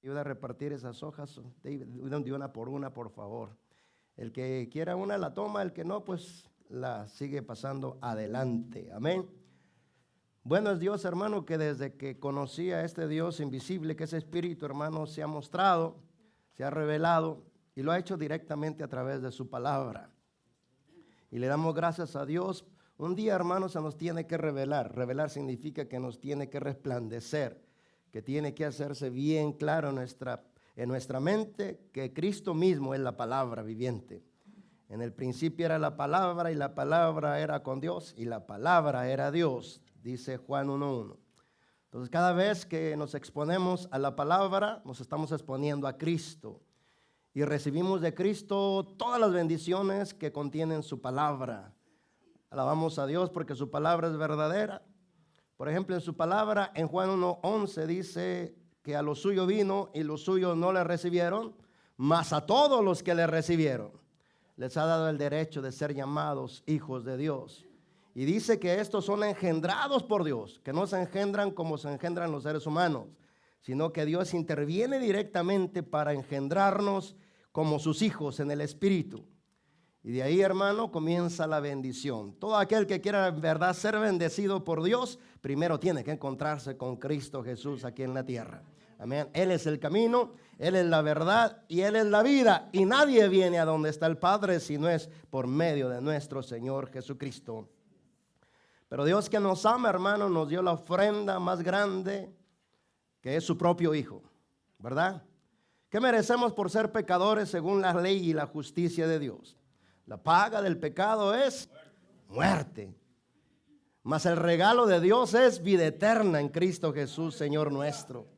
Ayuda a repartir esas hojas de una, por favor. El que quiera una la toma, el que no, pues la sigue pasando adelante. Amén. Bueno es Dios, hermano, que desde que conocí a este Dios invisible, que ese Espíritu, hermano, se ha mostrado, se ha revelado y lo ha hecho directamente a través de su palabra. Y le damos gracias a Dios. Un día, hermano, se nos tiene que revelar. Revelar significa que nos tiene que resplandecer, que tiene que hacerse bien claro en nuestra mente que Cristo mismo es la palabra viviente. En el principio era la palabra y la palabra era con Dios y la palabra era Dios, dice Juan 1:1. Entonces cada vez que nos exponemos a la palabra, nos estamos exponiendo a Cristo y recibimos de Cristo todas las bendiciones que contienen su palabra. Alabamos a Dios porque su palabra es verdadera. Por ejemplo, en su palabra, en Juan 1:11 dice que a lo suyo vino y los suyos no le recibieron, mas a todos los que le recibieron les ha dado el derecho de ser llamados hijos de Dios. Y dice que estos son engendrados por Dios, que no se engendran como se engendran los seres humanos, sino que Dios interviene directamente para engendrarnos como sus hijos en el Espíritu. Y de ahí, hermano, comienza la bendición. Todo aquel que quiera en verdad ser bendecido por Dios, primero tiene que encontrarse con Cristo Jesús aquí en la tierra. Amén. Él es el camino, Él es la verdad y Él es la vida. Y nadie viene a donde está el Padre si no es por medio de nuestro Señor Jesucristo. Pero Dios, que nos ama, hermano, nos dio la ofrenda más grande, que es su propio Hijo, ¿verdad? ¿Qué merecemos por ser pecadores según la ley y la justicia de Dios? La paga del pecado es muerte. Mas el regalo de Dios es vida eterna en Cristo Jesús, Señor nuestro.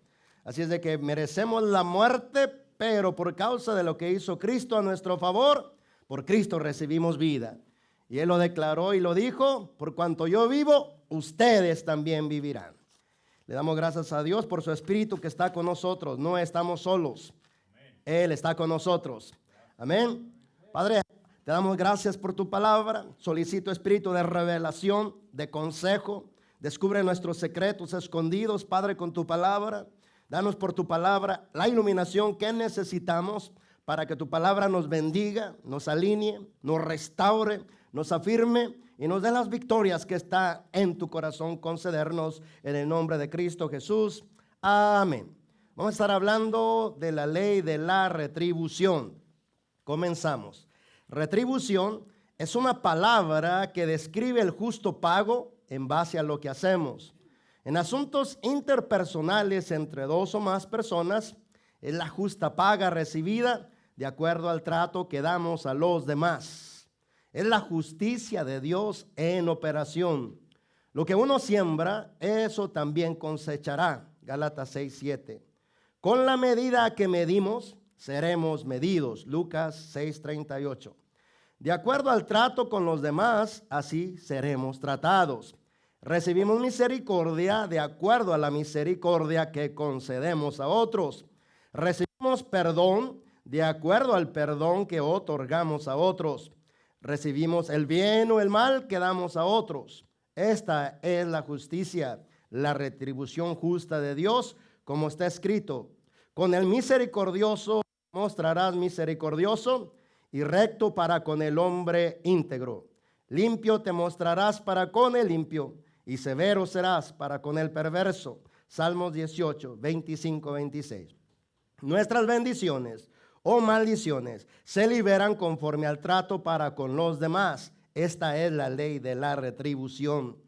Así es de que merecemos la muerte, pero por causa de lo que hizo Cristo a nuestro favor, por Cristo recibimos vida. Y Él lo declaró y lo dijo: por cuanto yo vivo, ustedes también vivirán. Le damos gracias a Dios por su Espíritu que está con nosotros. No estamos solos. Él está con nosotros. Amén. Padre, te damos gracias por tu palabra. Solicito espíritu de revelación, de consejo. Descubre nuestros secretos escondidos, Padre, con tu palabra. Danos por tu palabra la iluminación que necesitamos para que tu palabra nos bendiga, nos alinee, nos restaure, nos afirme y nos dé las victorias que está en tu corazón concedernos en el nombre de Cristo Jesús. Amén. Vamos a estar hablando de la ley de la retribución. Comenzamos. Retribución es una palabra que describe el justo pago en base a lo que hacemos. En asuntos interpersonales entre dos o más personas, es la justa paga recibida de acuerdo al trato que damos a los demás. Es la justicia de Dios en operación. Lo que uno siembra, eso también cosechará. Gálatas 6:7. Con la medida que medimos, seremos medidos. Lucas 6:38. De acuerdo al trato con los demás, así seremos tratados. Recibimos misericordia de acuerdo a la misericordia que concedemos a otros. Recibimos perdón de acuerdo al perdón que otorgamos a otros. Recibimos el bien o el mal que damos a otros. Esta es la justicia, la retribución justa de Dios, como está escrito: con el misericordioso mostrarás misericordioso y recto para con el hombre íntegro. Limpio te mostrarás para con el limpio y severo serás para con el perverso. Salmos 18, 25, 26. Nuestras bendiciones o maldiciones se liberan conforme al trato para con los demás. Esta es la ley de la retribución.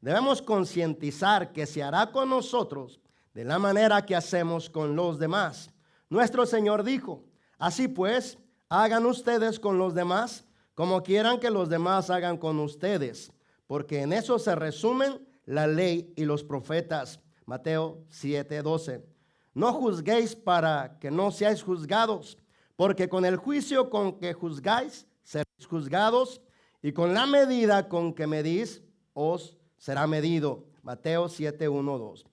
Debemos concientizar que se hará con nosotros de la manera que hacemos con los demás. Nuestro Señor dijo: así pues, hagan ustedes con los demás como quieran que los demás hagan con ustedes, porque en eso se resumen la ley y los profetas. Mateo 7:12. No juzguéis para que no seáis juzgados, porque con el juicio con que juzgáis seréis juzgados, y con la medida con que medís os será medido. Mateo 7:1-2.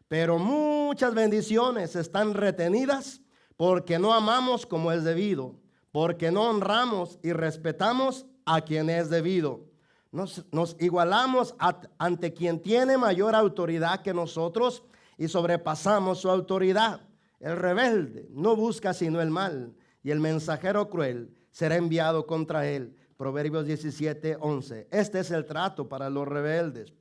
Pero muchas bendiciones están retenidas porque no amamos como es debido, porque no honramos y respetamos a quien es debido. Nos igualamos ante quien tiene mayor autoridad que nosotros y sobrepasamos su autoridad. El rebelde no busca sino el mal, y el mensajero cruel será enviado contra él. Proverbios 17:11. Este es el trato para los rebeldes.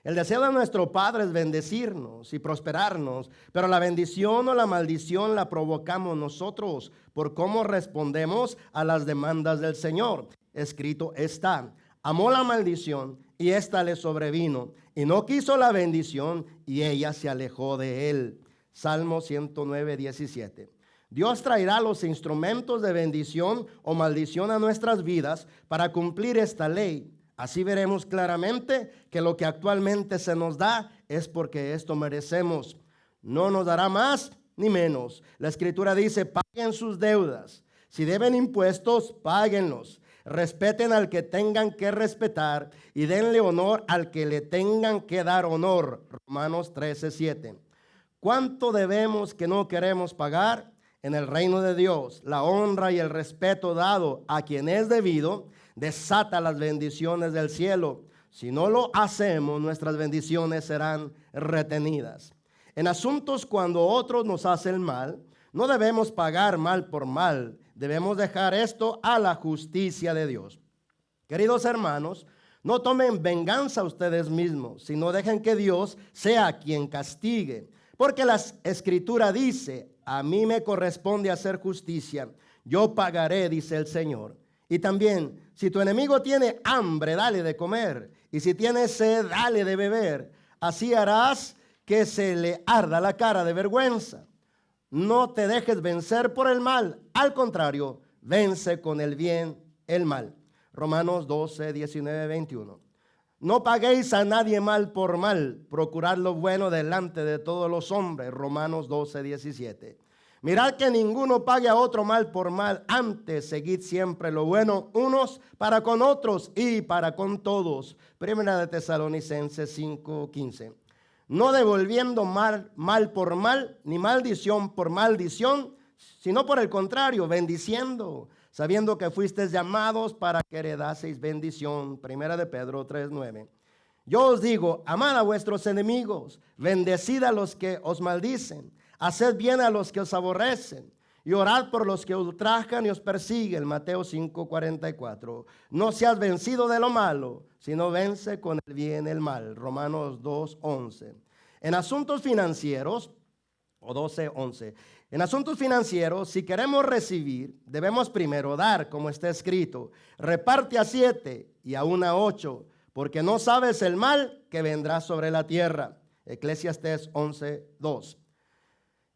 El deseo de nuestro Padre es bendecirnos y prosperarnos, pero la bendición o la maldición la provocamos nosotros por cómo respondemos a las demandas del Señor. Escrito está: amó la maldición y ésta le sobrevino, y no quiso la bendición y ella se alejó de él. Salmo 109:17. Dios traerá los instrumentos de bendición o maldición a nuestras vidas para cumplir esta ley. Así veremos claramente que lo que actualmente se nos da es porque esto merecemos. No nos dará más ni menos. La Escritura dice: paguen sus deudas. Si deben impuestos, páguenlos. Respeten al que tengan que respetar y denle honor al que le tengan que dar honor. Romanos 13:7. ¿Cuánto debemos que no queremos pagar? En el reino de Dios, la honra y el respeto dado a quien es debido desata las bendiciones del cielo. Si no lo hacemos, nuestras bendiciones serán retenidas. En asuntos cuando otros nos hacen mal, no debemos pagar mal por mal. Debemos dejar esto a la justicia de Dios. Queridos hermanos, no tomen venganza ustedes mismos, sino dejen que Dios sea quien castigue. Porque la Escritura dice: a mí me corresponde hacer justicia, yo pagaré, dice el Señor. Y también, si tu enemigo tiene hambre, dale de comer, y si tiene sed, dale de beber. Así harás que se le arda la cara de vergüenza. No te dejes vencer por el mal, al contrario, vence con el bien el mal. Romanos 12:19-21. No paguéis a nadie mal por mal, procurad lo bueno delante de todos los hombres. Romanos 12:17. Mirad que ninguno pague a otro mal por mal, antes seguid siempre lo bueno unos para con otros y para con todos. Primera de Tesalonicenses 5:15. No devolviendo mal por mal, ni maldición por maldición, sino por el contrario, bendiciendo, sabiendo que fuisteis llamados para que heredaseis bendición. Primera de Pedro 3:9. Yo os digo, amad a vuestros enemigos, bendecid a los que os maldicen, haced bien a los que os aborrecen, y orad por los que os ultrajan y os persiguen. Mateo 5:44. No seas vencido de lo malo, sino vence con el bien el mal. Romanos 2:11. En asuntos financieros, o 12:11. En asuntos financieros, si queremos recibir, debemos primero dar, como está escrito: reparte a 7 y aún a 8, porque no sabes el mal que vendrá sobre la tierra. Eclesiastés 11:2.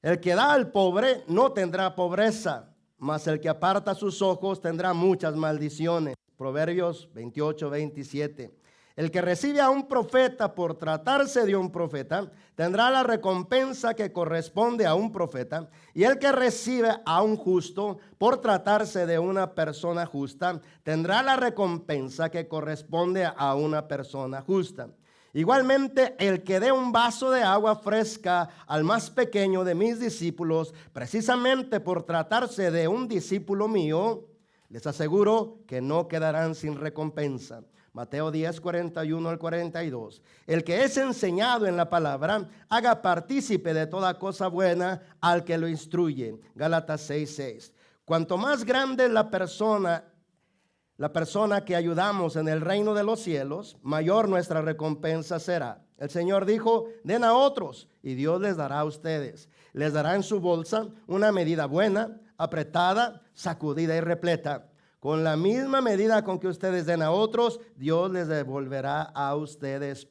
El que da al pobre no tendrá pobreza, mas el que aparta sus ojos tendrá muchas maldiciones. Proverbios 28:27. El que recibe a un profeta por tratarse de un profeta tendrá la recompensa que corresponde a un profeta, y el que recibe a un justo por tratarse de una persona justa tendrá la recompensa que corresponde a una persona justa. Igualmente, el que dé un vaso de agua fresca al más pequeño de mis discípulos, precisamente por tratarse de un discípulo mío, les aseguro que no quedarán sin recompensa. Mateo 10:41-42. El que es enseñado en la palabra, haga partícipe de toda cosa buena al que lo instruye. Gálatas 6:6. Cuanto más grande es la persona que ayudamos en el reino de los cielos, mayor nuestra recompensa será. El Señor dijo: den a otros y Dios les dará a ustedes. Les dará en su bolsa una medida buena, apretada, sacudida y repleta. Con la misma medida con que ustedes den a otros, Dios les devolverá a ustedes.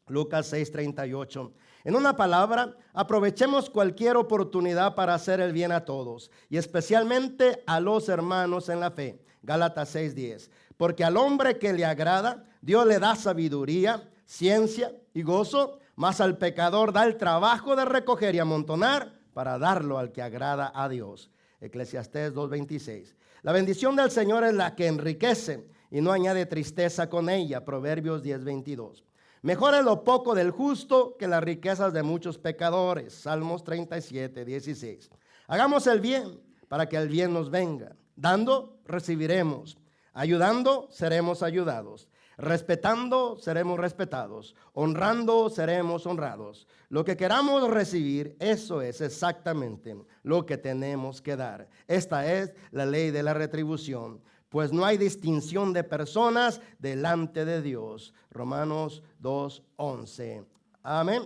Lucas 6:38. En una palabra, aprovechemos cualquier oportunidad para hacer el bien a todos, y especialmente a los hermanos en la fe. Gálatas 6:10. Porque al hombre que le agrada, Dios le da sabiduría, ciencia y gozo, mas al pecador da el trabajo de recoger y amontonar para darlo al que agrada a Dios. Eclesiastés 2:26. La bendición del Señor es la que enriquece y no añade tristeza con ella. Proverbios 10:22. Mejor es lo poco del justo que las riquezas de muchos pecadores. Salmos 37:16. Hagamos el bien para que el bien nos venga. Dando, recibiremos. Ayudando, seremos ayudados. Respetando, seremos respetados. Honrando, seremos honrados. Lo que queramos recibir, eso es exactamente lo que tenemos que dar. Esta es la ley de la retribución, pues no hay distinción de personas delante de Dios. Romanos 2:11. Amén.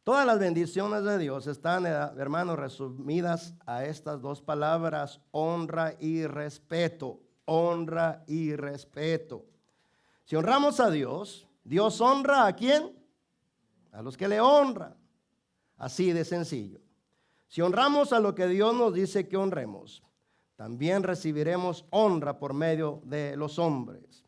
Todas las bendiciones de Dios están, hermanos, resumidas a estas dos palabras: honra y respeto. Honra y respeto. Si honramos a Dios, Dios honra ¿a quién? A los que le honran. Así de sencillo. Si honramos a lo que Dios nos dice que honremos, también recibiremos honra por medio de los hombres.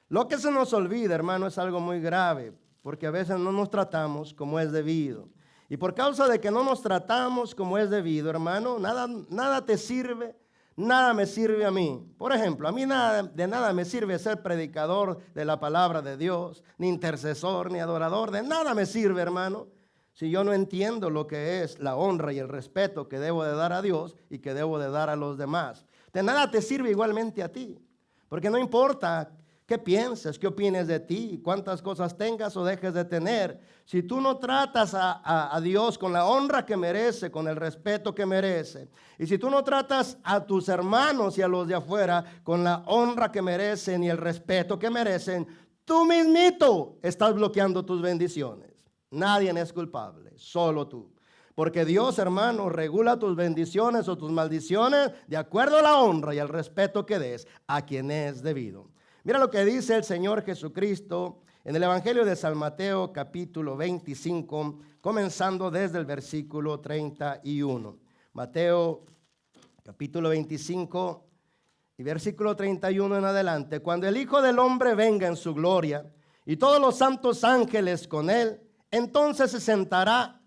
Lo que se nos olvida, hermano, es algo muy grave, porque a veces no nos tratamos como es debido. Y por causa de que no nos tratamos como es debido, hermano, nada te sirve, nada me sirve a mí. Por ejemplo, a mí de nada me sirve ser predicador de la palabra de Dios, ni intercesor, ni adorador. De nada me sirve, hermano, si yo no entiendo lo que es la honra y el respeto que debo de dar a Dios y que debo de dar a los demás. De nada te sirve igualmente a ti, porque no importa qué pienses, qué opines de ti, cuántas cosas tengas o dejes de tener. Si tú no tratas a Dios con la honra que merece, con el respeto que merece, y si tú no tratas a tus hermanos y a los de afuera con la honra que merecen y el respeto que merecen, tú mismito estás bloqueando tus bendiciones. Nadie es culpable, solo tú. Porque Dios, hermano, regula tus bendiciones o tus maldiciones de acuerdo a la honra y el respeto que des a quien es debido. Mira lo que dice el Señor Jesucristo en el Evangelio de San Mateo, capítulo 25, comenzando desde el versículo 31. Mateo, capítulo 25 y versículo 31 en adelante. Cuando el Hijo del Hombre venga en su gloria y todos los santos ángeles con él, entonces se sentará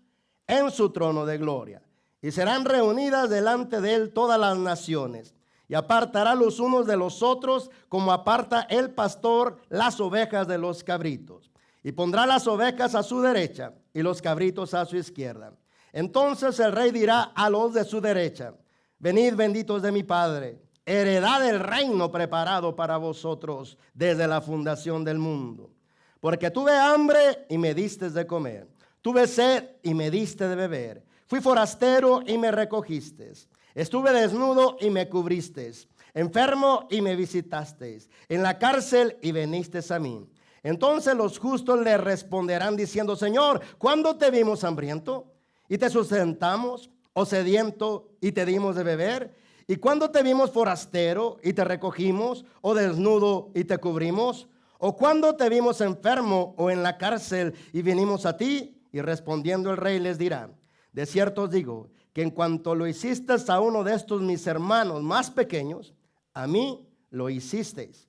en su trono de gloria y serán reunidas delante de él todas las naciones. Y apartará los unos de los otros, como aparta el pastor las ovejas de los cabritos. Y pondrá las ovejas a su derecha y los cabritos a su izquierda. Entonces el rey dirá a los de su derecha: venid, benditos de mi Padre, heredad el reino preparado para vosotros desde la fundación del mundo. Porque tuve hambre y me diste de comer, tuve sed y me diste de beber, fui forastero y me recogiste. Estuve desnudo y me cubristeis, enfermo y me visitasteis, en la cárcel y venisteis a mí. Entonces los justos le responderán diciendo: Señor, ¿cuándo te vimos hambriento y te sustentamos, o sediento y te dimos de beber? ¿Y cuándo te vimos forastero y te recogimos, o desnudo y te cubrimos? ¿O cuándo te vimos enfermo o en la cárcel y vinimos a ti? Y respondiendo el rey les dirá: de cierto os digo, que en cuanto lo hicisteis a uno de estos mis hermanos más pequeños, a mí lo hicisteis.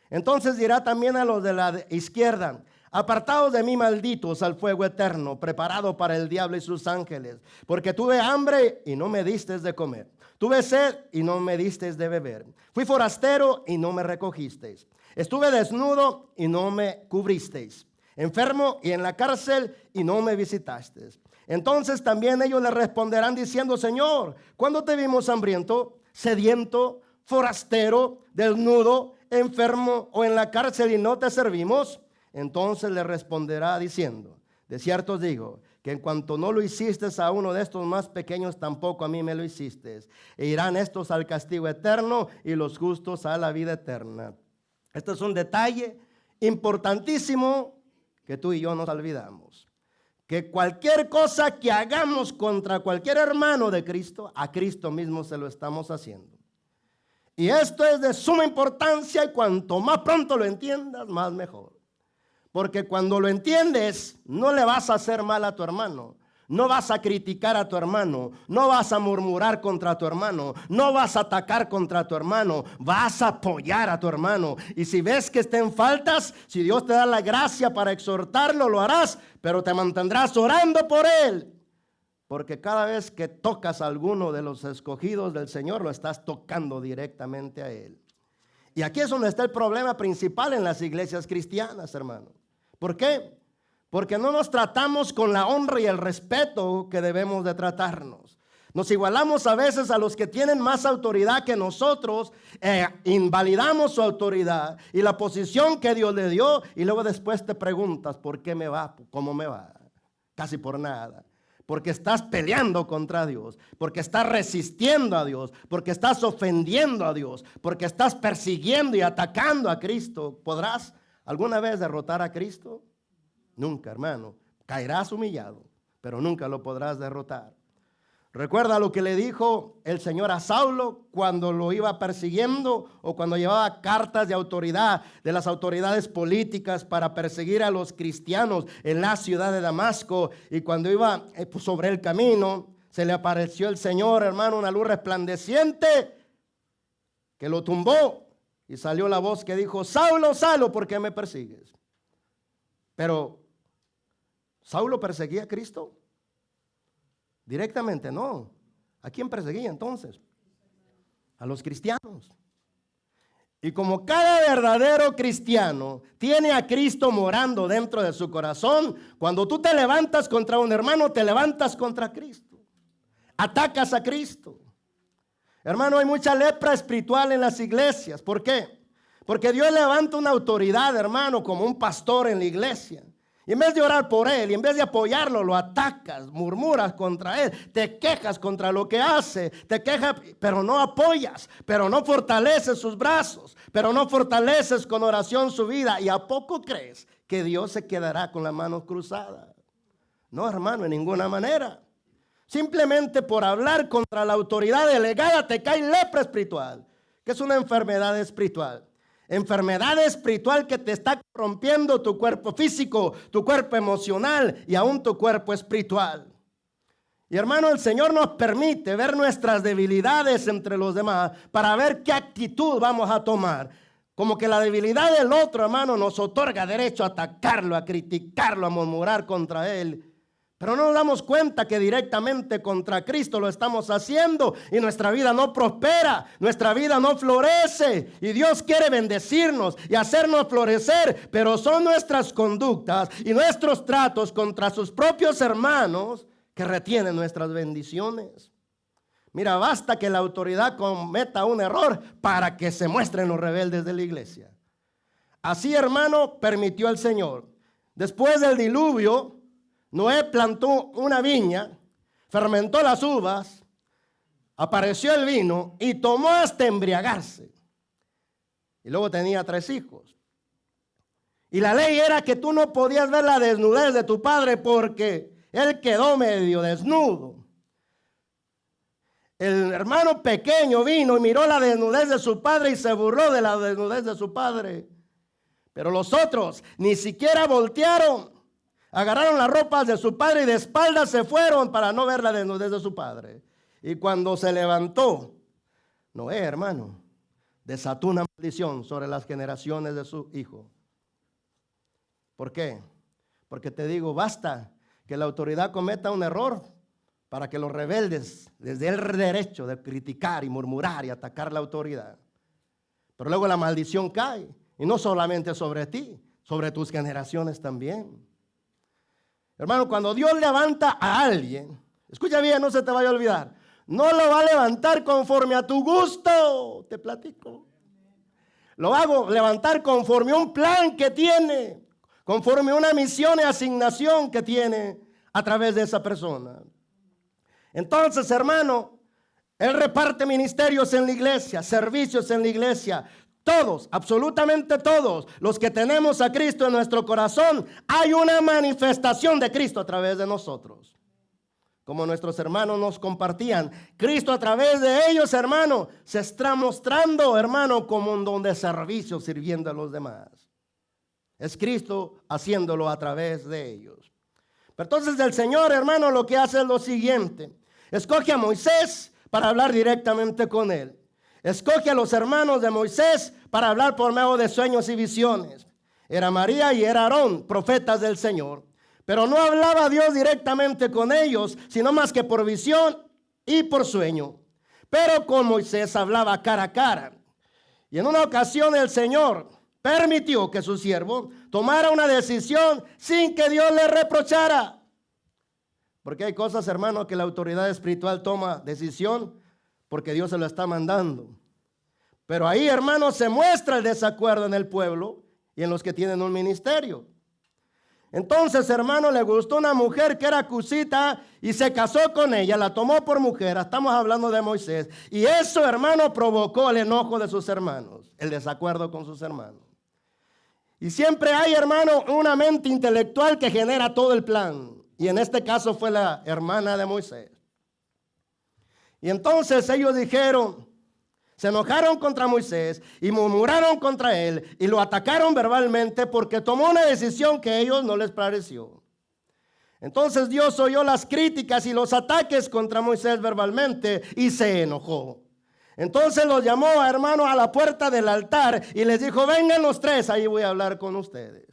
Entonces dirá también a los de la izquierda: apartaos de mí, malditos, al fuego eterno, preparado para el diablo y sus ángeles, porque tuve hambre y no me disteis de comer, tuve sed y no me disteis de beber, fui forastero y no me recogisteis, estuve desnudo y no me cubristeis, enfermo y en la cárcel y no me visitasteis. Entonces también ellos le responderán diciendo: Señor, ¿cuándo te vimos hambriento, sediento, forastero, desnudo, enfermo o en la cárcel y no te servimos? Entonces le responderá diciendo: de cierto os digo, que en cuanto no lo hiciste a uno de estos más pequeños, tampoco a mí me lo hiciste. E irán estos al castigo eterno y los justos a la vida eterna. Este es un detalle importantísimo que tú y yo nos olvidamos. Que cualquier cosa que hagamos contra cualquier hermano de Cristo, a Cristo mismo se lo estamos haciendo. Y esto es de suma importancia, y cuanto más pronto lo entiendas, más mejor. Porque cuando lo entiendes, no le vas a hacer mal a tu hermano. No vas a criticar a tu hermano, no vas a murmurar contra tu hermano, no vas a atacar contra tu hermano, vas a apoyar a tu hermano. Y si ves que está en faltas, si Dios te da la gracia para exhortarlo, lo harás, pero te mantendrás orando por él. Porque cada vez que tocas a alguno de los escogidos del Señor, lo estás tocando directamente a él. Y aquí es donde está el problema principal en las iglesias cristianas, hermano. ¿Por qué? Porque no nos tratamos con la honra y el respeto que debemos de tratarnos. Nos igualamos a veces a los que tienen más autoridad que nosotros, invalidamos su autoridad y la posición que Dios le dio, y luego después te preguntas, ¿por qué me va? ¿Cómo me va? Casi por nada. Porque estás peleando contra Dios, porque estás resistiendo a Dios, porque estás ofendiendo a Dios, porque estás persiguiendo y atacando a Cristo. ¿Podrás alguna vez derrotar a Cristo? Nunca, hermano. Caerás humillado, pero nunca lo podrás derrotar. Recuerda lo que le dijo el Señor a Saulo cuando lo iba persiguiendo, o cuando llevaba cartas de autoridad de las autoridades políticas para perseguir a los cristianos en la ciudad de Damasco. Y cuando iba sobre el camino, se le apareció el Señor, hermano, una luz resplandeciente que lo tumbó, y salió la voz que dijo: Saulo, Saulo, ¿por qué me persigues? Pero ¿Saulo perseguía a Cristo? Directamente no. ¿A quién perseguía entonces? A los cristianos. Y como cada verdadero cristiano tiene a Cristo morando dentro de su corazón, cuando tú te levantas contra un hermano, te levantas contra Cristo. Atacas a Cristo. Hermano, hay mucha lepra espiritual en las iglesias. ¿Por qué? Porque Dios levanta una autoridad, hermano, como un pastor en la iglesia. Y en vez de orar por él, y en vez de apoyarlo, lo atacas, murmuras contra él, te quejas contra lo que hace, te quejas, pero no apoyas, pero no fortaleces sus brazos, pero no fortaleces con oración su vida. ¿Y a poco crees que Dios se quedará con las manos cruzadas? No, hermano, en ninguna manera. Simplemente por hablar contra la autoridad delegada te cae lepra espiritual, que es una enfermedad espiritual. Enfermedad espiritual que te está corrompiendo tu cuerpo físico, tu cuerpo emocional y aún tu cuerpo espiritual. Y hermano, el Señor nos permite ver nuestras debilidades entre los demás para ver qué actitud vamos a tomar. Como que la debilidad del otro, hermano, nos otorga derecho a atacarlo, a criticarlo, a murmurar contra él. Pero no nos damos cuenta que directamente contra Cristo lo estamos haciendo y nuestra vida no prospera, nuestra vida no florece, y Dios quiere bendecirnos y hacernos florecer, pero son nuestras conductas y nuestros tratos contra sus propios hermanos que retienen nuestras bendiciones. Mira, basta que la autoridad cometa un error para que se muestren los rebeldes de la iglesia. Así, hermano, permitió el Señor. Después del diluvio, Noé plantó una viña, fermentó las uvas, apareció el vino y tomó hasta embriagarse. Y luego tenía 3 hijos. Y la ley era que tú no podías ver la desnudez de tu padre porque él quedó medio desnudo. El hermano pequeño vino y miró la desnudez de su padre y se burló de la desnudez de su padre. Pero los otros ni siquiera voltearon. Agarraron las ropas de su padre y de espaldas se fueron para no ver la desnudez de su padre. Y cuando se levantó, Noé, hermano, desató una maldición sobre las generaciones de su hijo. ¿Por qué? Porque te digo, basta que la autoridad cometa un error para que los rebeldes les dé el derecho de criticar y murmurar y atacar la autoridad. Pero luego la maldición cae, y no solamente sobre ti, sobre tus generaciones también. Hermano, cuando Dios levanta a alguien, escucha bien, no se te vaya a olvidar, no lo va a levantar conforme a tu gusto, te platico. Lo hago levantar conforme a un plan que tiene, conforme a una misión y asignación que tiene a través de esa persona. Entonces, hermano, Él reparte ministerios en la iglesia, servicios en la iglesia. Todos, absolutamente todos los que tenemos a Cristo en nuestro corazón, hay una manifestación de Cristo a través de nosotros. Como nuestros hermanos nos compartían, Cristo a través de ellos, hermano, se está mostrando, hermano, como un don de servicio sirviendo a los demás. Es Cristo haciéndolo a través de ellos. Pero entonces el Señor, hermano, lo que hace es lo siguiente. Escoge a Moisés para hablar directamente con él. Escoge a los hermanos de Moisés para hablar por medio de sueños y visiones. Era María y era Aarón, profetas del Señor. Pero no hablaba Dios directamente con ellos, sino más que por visión y por sueño. Pero con Moisés hablaba cara a cara. Y en una ocasión el Señor permitió que su siervo tomara una decisión sin que Dios le reprochara. Porque hay cosas, hermano, que la autoridad espiritual toma decisión porque Dios se lo está mandando. Pero ahí, hermano, se muestra el desacuerdo en el pueblo y en los que tienen un ministerio. Entonces, hermano, le gustó una mujer que era cusita y se casó con ella, la tomó por mujer. Estamos hablando de Moisés. Y eso, hermano, provocó el enojo de sus hermanos, el desacuerdo con sus hermanos. Y siempre hay, hermano, una mente intelectual que genera todo el plan. Y en este caso fue la hermana de Moisés. Y entonces ellos dijeron, se enojaron contra Moisés y murmuraron contra él y lo atacaron verbalmente porque tomó una decisión que a ellos no les pareció. Entonces Dios oyó las críticas y los ataques contra Moisés verbalmente y se enojó. Entonces los llamó, hermano, a la puerta del altar y les dijo, vengan los tres, ahí voy a hablar con ustedes.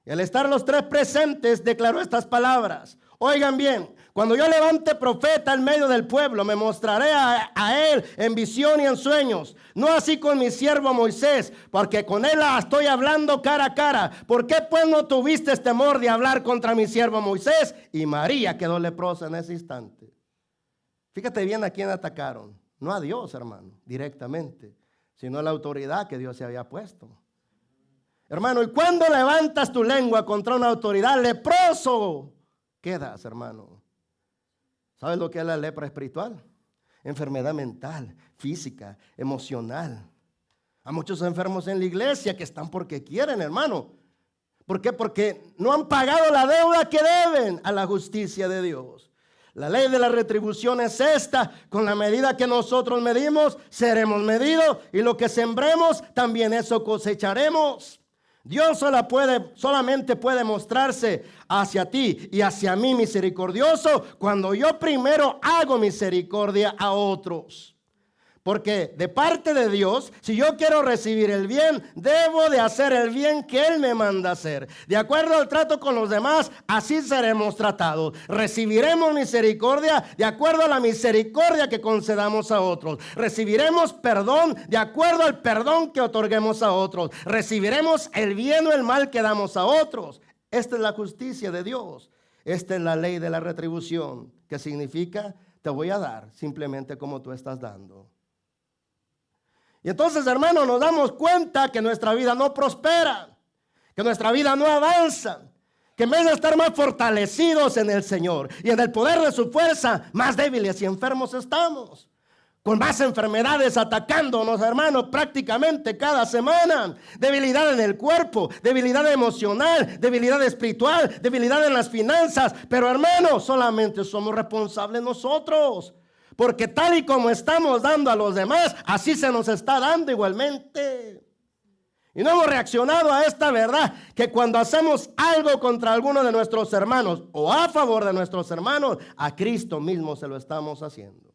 Y al estar los tres presentes, declaró estas palabras. Oigan bien, cuando yo levante profeta en medio del pueblo, me mostraré a él en visión y en sueños. No así con mi siervo Moisés, porque con él estoy hablando cara a cara. ¿Por qué pues no tuviste temor de hablar contra mi siervo Moisés? Y María quedó leprosa en ese instante. Fíjate bien a quién atacaron. No a Dios, hermano, directamente, sino a la autoridad que Dios se había puesto. Hermano, y cuando levantas tu lengua contra una autoridad, leproso quedas, hermano. ¿Sabes lo que es la lepra espiritual? Enfermedad mental, física, emocional. Hay muchos enfermos en la iglesia que están porque quieren, hermano. ¿Por qué? Porque no han pagado la deuda que deben a la justicia de Dios. La ley de la retribución es esta: con la medida que nosotros medimos, seremos medidos, y lo que sembremos, también eso cosecharemos. Dios solamente puede mostrarse hacia ti y hacia mí misericordioso cuando yo primero hago misericordia a otros. Porque de parte de Dios, si yo quiero recibir el bien, debo de hacer el bien que Él me manda hacer. De acuerdo al trato con los demás, así seremos tratados. Recibiremos misericordia de acuerdo a la misericordia que concedamos a otros. Recibiremos perdón de acuerdo al perdón que otorguemos a otros. Recibiremos el bien o el mal que damos a otros. Esta es la justicia de Dios. Esta es la ley de la retribución, que significa te voy a dar simplemente como tú estás dando. Y entonces, hermanos, nos damos cuenta que nuestra vida no prospera, que nuestra vida no avanza, que en vez de estar más fortalecidos en el Señor y en el poder de su fuerza, más débiles y enfermos estamos, con más enfermedades atacándonos, hermanos, prácticamente cada semana. Debilidad en el cuerpo, debilidad emocional, debilidad espiritual, debilidad en las finanzas. Pero, hermanos, solamente somos responsables nosotros. Porque tal y como estamos dando a los demás, así se nos está dando igualmente. Y no hemos reaccionado a esta verdad, que cuando hacemos algo contra alguno de nuestros hermanos o a favor de nuestros hermanos, a Cristo mismo se lo estamos haciendo.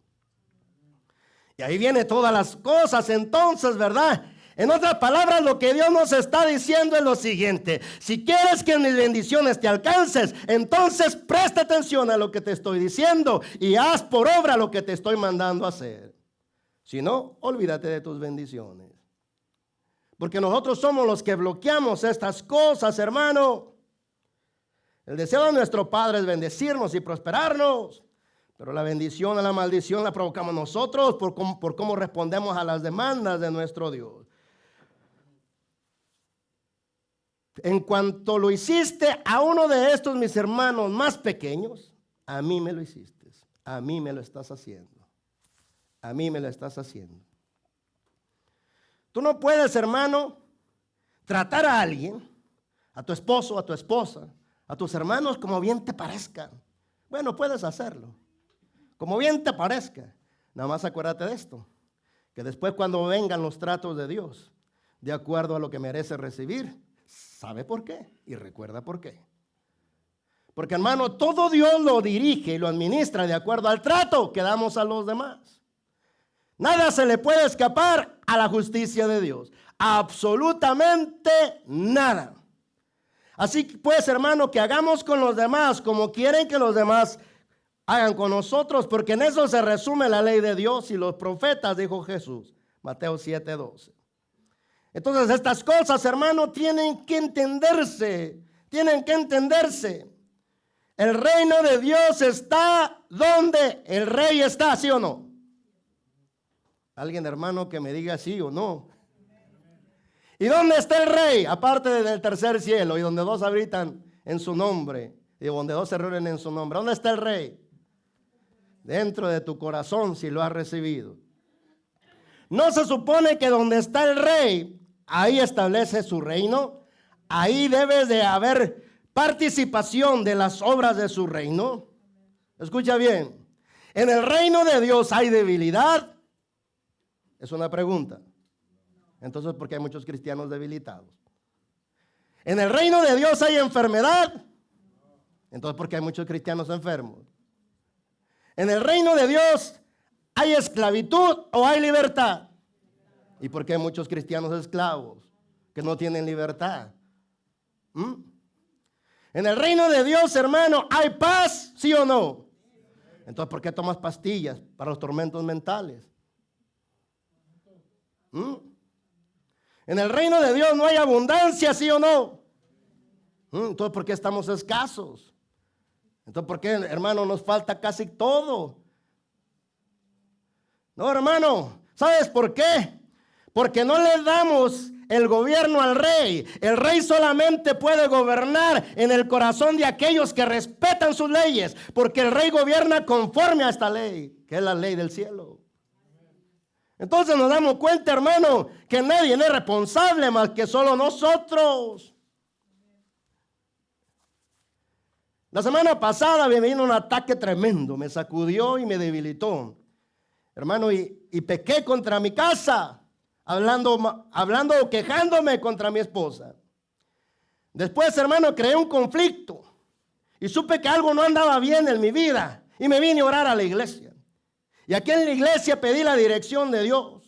Y ahí viene todas las cosas entonces, ¿verdad? En otras palabras, lo que Dios nos está diciendo es lo siguiente: si quieres que mis bendiciones te alcances, entonces presta atención a lo que te estoy diciendo y haz por obra lo que te estoy mandando a hacer. Si no, olvídate de tus bendiciones. Porque nosotros somos los que bloqueamos estas cosas, hermano. El deseo de nuestro Padre es bendecirnos y prosperarnos. Pero la bendición a la maldición la provocamos nosotros por cómo respondemos a las demandas de nuestro Dios. En cuanto lo hiciste a uno de estos mis hermanos más pequeños, a mí me lo hiciste. A mí me lo estás haciendo. A mí me lo estás haciendo. Tú no puedes, hermano, tratar a alguien, a tu esposo, a tu esposa, a tus hermanos como bien te parezca. Bueno, puedes hacerlo, como bien te parezca. Nada más acuérdate de esto, que después cuando vengan los tratos de Dios, de acuerdo a lo que merece recibir, sabe por qué y recuerda por qué. Porque, hermano, todo Dios lo dirige y lo administra de acuerdo al trato que damos a los demás. Nada se le puede escapar a la justicia de Dios. Absolutamente nada. Así pues, hermano, que hagamos con los demás como quieren que los demás hagan con nosotros, porque en eso se resume la ley de Dios y los profetas, dijo Jesús. Mateo 7:12. Entonces estas cosas, hermano, tienen que entenderse. Tienen que entenderse. El reino de Dios está donde el rey está, ¿sí o no? Alguien, hermano, que me diga sí o no. ¿Y dónde está el rey? Aparte del tercer cielo y donde dos habitan en su nombre y donde dos se reúnen en su nombre. ¿Dónde está el rey? Dentro de tu corazón, si lo has recibido. ¿No se supone que donde está el rey, ahí establece su reino? Ahí debe de haber participación de las obras de su reino. Escucha bien. ¿En el reino de Dios hay debilidad? Es una pregunta. Entonces, ¿por qué hay muchos cristianos debilitados? ¿En el reino de Dios hay enfermedad? Entonces, ¿por qué hay muchos cristianos enfermos? ¿En el reino de Dios hay esclavitud o hay libertad? ¿Y por qué hay muchos cristianos esclavos que no tienen libertad? En el reino de Dios, hermano, ¿hay paz? ¿Sí o no? Entonces, ¿por qué tomas pastillas para los tormentos mentales? En el reino de Dios no hay abundancia, ¿sí o no? Entonces, ¿por qué estamos escasos? Entonces, ¿por qué, hermano, nos falta casi todo? No, hermano, ¿sabes por qué? Porque no le damos el gobierno al rey. El rey solamente puede gobernar en el corazón de aquellos que respetan sus leyes, porque el rey gobierna conforme a esta ley, que es la ley del cielo. Entonces nos damos cuenta, hermano, que nadie es responsable más que solo nosotros. La semana pasada me vino un ataque tremendo, me sacudió y me debilitó, hermano, y pequé contra mi casa, hablando o quejándome contra mi esposa. Después, hermano, creé un conflicto y supe que algo no andaba bien en mi vida y me vine a orar a la iglesia. Y aquí en la iglesia pedí la dirección de Dios.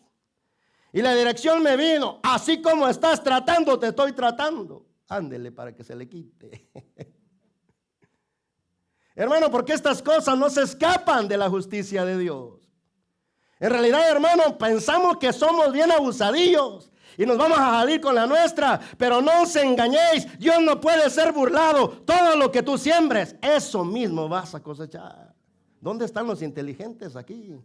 Y la dirección me vino: así como estás tratando, te estoy tratando. Ándele para que se le quite. Hermano, porque estas cosas no se escapan de la justicia de Dios. En realidad, hermano, pensamos que somos bien abusadillos y nos vamos a salir con la nuestra. Pero no os engañéis, Dios no puede ser burlado. Todo lo que tú siembres, eso mismo vas a cosechar. ¿Dónde están los inteligentes aquí?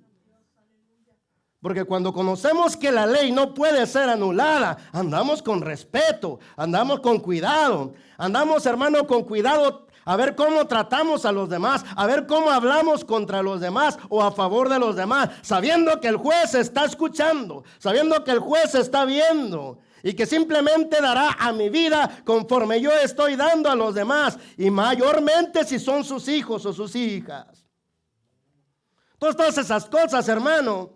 Porque cuando conocemos que la ley no puede ser anulada, andamos con respeto, andamos con cuidado, andamos, hermano, con cuidado a ver cómo tratamos a los demás, a ver cómo hablamos contra los demás o a favor de los demás, sabiendo que el juez está escuchando, sabiendo que el juez está viendo y que simplemente dará a mi vida conforme yo estoy dando a los demás, y mayormente si son sus hijos o sus hijas. Todas esas cosas, hermano,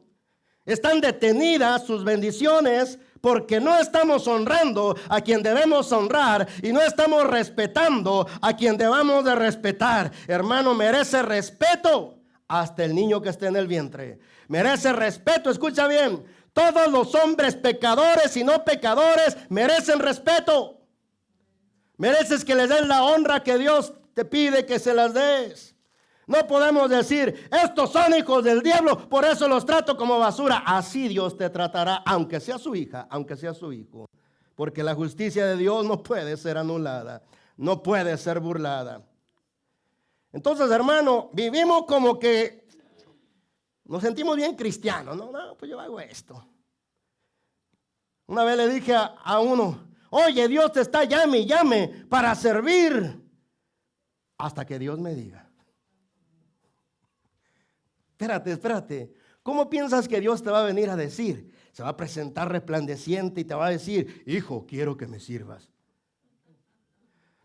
están detenidas sus bendiciones porque no estamos honrando a quien debemos honrar y no estamos respetando a quien debamos de respetar. Hermano, merece respeto hasta el niño que esté en el vientre. Merece respeto, escucha bien. Todos los hombres pecadores y no pecadores merecen respeto. Mereces que les des la honra que Dios te pide que se las des. No podemos decir, estos son hijos del diablo, por eso los trato como basura. Así Dios te tratará, aunque sea su hija, aunque sea su hijo. Porque la justicia de Dios no puede ser anulada, no puede ser burlada. Entonces, hermano, vivimos como que nos sentimos bien cristianos. No, pues yo hago esto. Una vez le dije a uno, oye, Dios te está llame y llame para servir hasta que Dios me diga. Espérate. ¿Cómo piensas que Dios te va a venir a decir? Se va a presentar resplandeciente y te va a decir, hijo, quiero que me sirvas.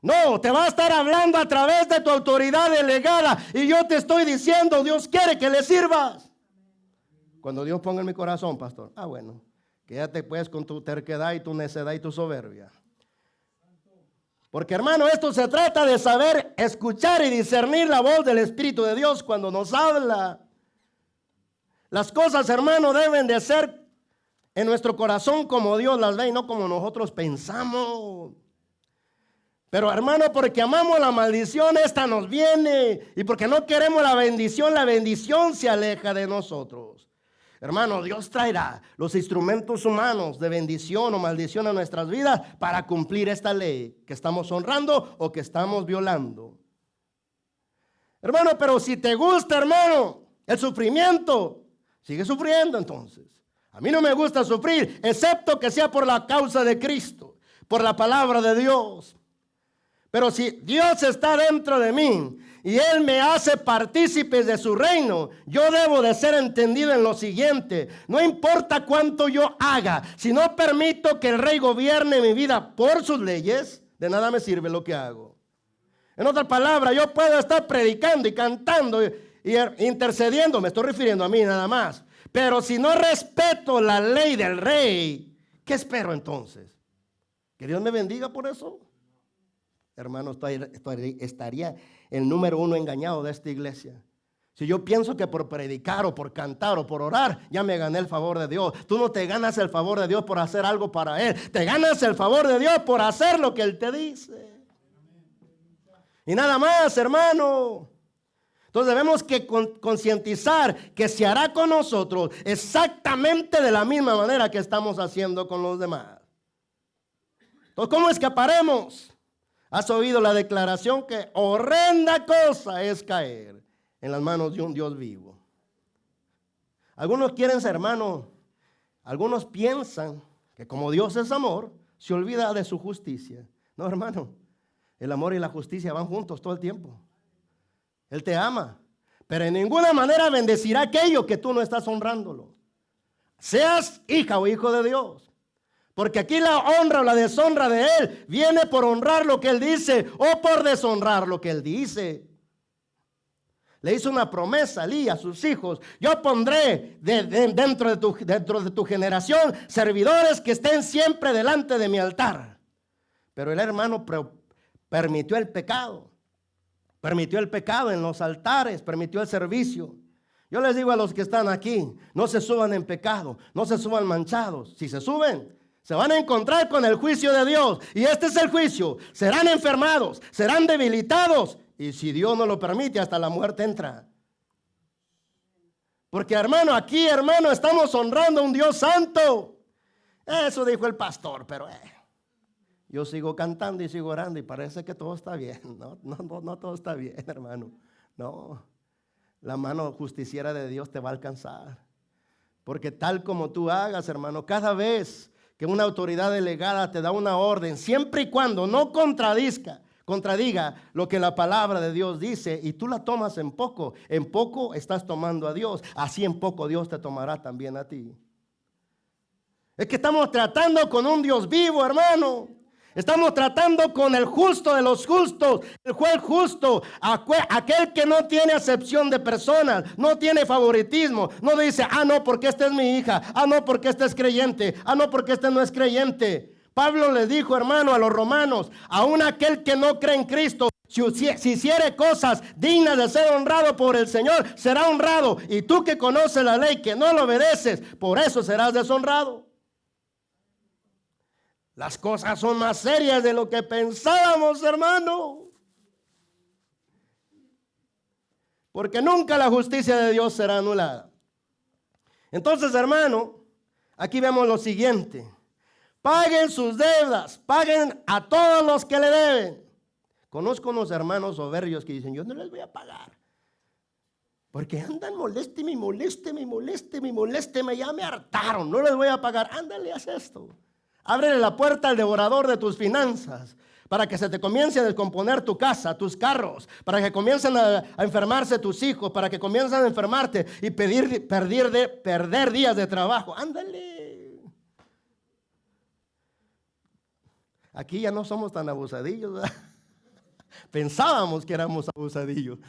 No, te va a estar hablando a través de tu autoridad delegada y yo te estoy diciendo, Dios quiere que le sirvas. Cuando Dios ponga en mi corazón, pastor, bueno, quédate pues con tu terquedad y tu necedad y tu soberbia. Porque, hermano, esto se trata de saber escuchar y discernir la voz del Espíritu de Dios cuando nos habla. Las cosas, hermano, deben de ser en nuestro corazón como Dios las ve y no como nosotros pensamos. Pero, hermano, porque amamos la maldición, esta nos viene. Y porque no queremos la bendición se aleja de nosotros. Hermano, Dios traerá los instrumentos humanos de bendición o maldición a nuestras vidas para cumplir esta ley que estamos honrando o que estamos violando. Hermano, pero si te gusta, hermano, el sufrimiento, sigue sufriendo entonces. A mí no me gusta sufrir, excepto que sea por la causa de Cristo, por la palabra de Dios. Pero si Dios está dentro de mí y Él me hace partícipe de su reino, yo debo de ser entendido en lo siguiente: no importa cuánto yo haga, si no permito que el Rey gobierne mi vida por sus leyes, de nada me sirve lo que hago. En otras palabras, yo puedo estar predicando y cantando y intercediendo, me estoy refiriendo a mí nada más, pero si no respeto la ley del Rey, ¿qué espero entonces? ¿Que Dios me bendiga por eso? Hermano, estaría el número uno engañado de esta iglesia. Si yo pienso que por predicar o por cantar o por orar ya me gané el favor de Dios. Tú no te ganas el favor de Dios por hacer algo para Él. Te ganas el favor de Dios por hacer lo que Él te dice. Y nada más, hermano. Entonces debemos que concientizar que se hará con nosotros exactamente de la misma manera que estamos haciendo con los demás. Entonces, ¿cómo escaparemos? ¿Has oído la declaración que horrenda cosa es caer en las manos de un Dios vivo? Algunos quieren ser, hermano, algunos piensan que como Dios es amor, se olvida de su justicia. No, hermano, el amor y la justicia van juntos todo el tiempo. Él te ama, pero en ninguna manera bendecirá aquello que tú no estás honrándolo. Seas hija o hijo de Dios. Porque aquí la honra o la deshonra de Él viene por honrar lo que Él dice o por deshonrar lo que Él dice. Le hizo una promesa a Elí, a sus hijos: yo pondré dentro de tu generación servidores que estén siempre delante de mi altar. Pero el hermano permitió el pecado. Permitió el pecado en los altares, permitió el servicio. Yo les digo a los que están aquí: no se suban en pecado, no se suban manchados. Si se suben, se van a encontrar con el juicio de Dios. Y este es el juicio: serán enfermados, serán debilitados. Y si Dios no lo permite, hasta la muerte entra. Porque hermano, aquí hermano, estamos honrando a un Dios santo. Eso dijo el pastor, pero yo sigo cantando y sigo orando y parece que todo está bien. No todo está bien, hermano. No, la mano justiciera de Dios te va a alcanzar. Porque tal como tú hagas, hermano, cada vez que una autoridad delegada te da una orden, siempre y cuando no contradiga lo que la palabra de Dios dice, y tú la tomas en poco estás tomando a Dios, así en poco Dios te tomará también a ti. Es que estamos tratando con un Dios vivo, hermano. Estamos tratando con el justo de los justos, el juez justo, aquel que no tiene acepción de personas, no tiene favoritismo, no dice: no, porque esta es mi hija, no, porque este es creyente, no, porque este no es creyente. Pablo le dijo, hermano, a los romanos: aún aquel que no cree en Cristo, si hiciere cosas dignas de ser honrado por el Señor, será honrado. Y tú que conoces la ley, que no lo obedeces, por eso serás deshonrado. Las cosas son más serias de lo que pensábamos, hermano. Porque nunca la justicia de Dios será anulada. Entonces, hermano, aquí vemos lo siguiente: paguen sus deudas, paguen a todos los que le deben. Conozco unos hermanos soberbios que dicen: yo no les voy a pagar, porque andan molésteme, ya me hartaron, no les voy a pagar. Ándale, haz esto. Ábrele la puerta al devorador de tus finanzas para que se te comience a descomponer tu casa, tus carros, para que comiencen a enfermarse tus hijos, para que comiencen a enfermarte y perder días de trabajo. Ándale. Aquí ya no somos tan abusadillos, ¿verdad? Pensábamos que éramos abusadillos,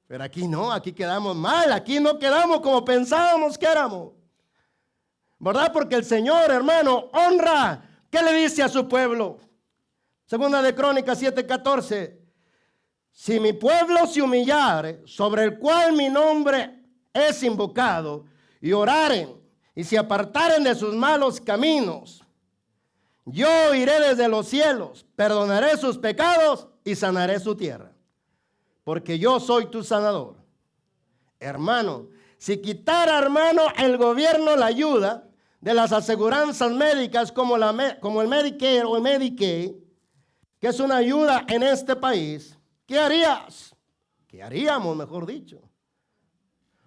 pero aquí no, aquí quedamos mal, aquí no quedamos como pensábamos que éramos. ¿Verdad? Porque el Señor, hermano, honra. ¿Qué le dice a su pueblo? Segunda de Crónicas 7:14. Si mi pueblo se humillare, sobre el cual mi nombre es invocado, y oraren, y se apartaren de sus malos caminos, yo iré desde los cielos, perdonaré sus pecados y sanaré su tierra. Porque yo soy tu sanador. Hermano, si quitara, hermano, el gobierno la ayuda de las aseguranzas médicas como el Medicare o el Medicaid, que es una ayuda en este país, ¿qué harías? ¿Qué haríamos, mejor dicho?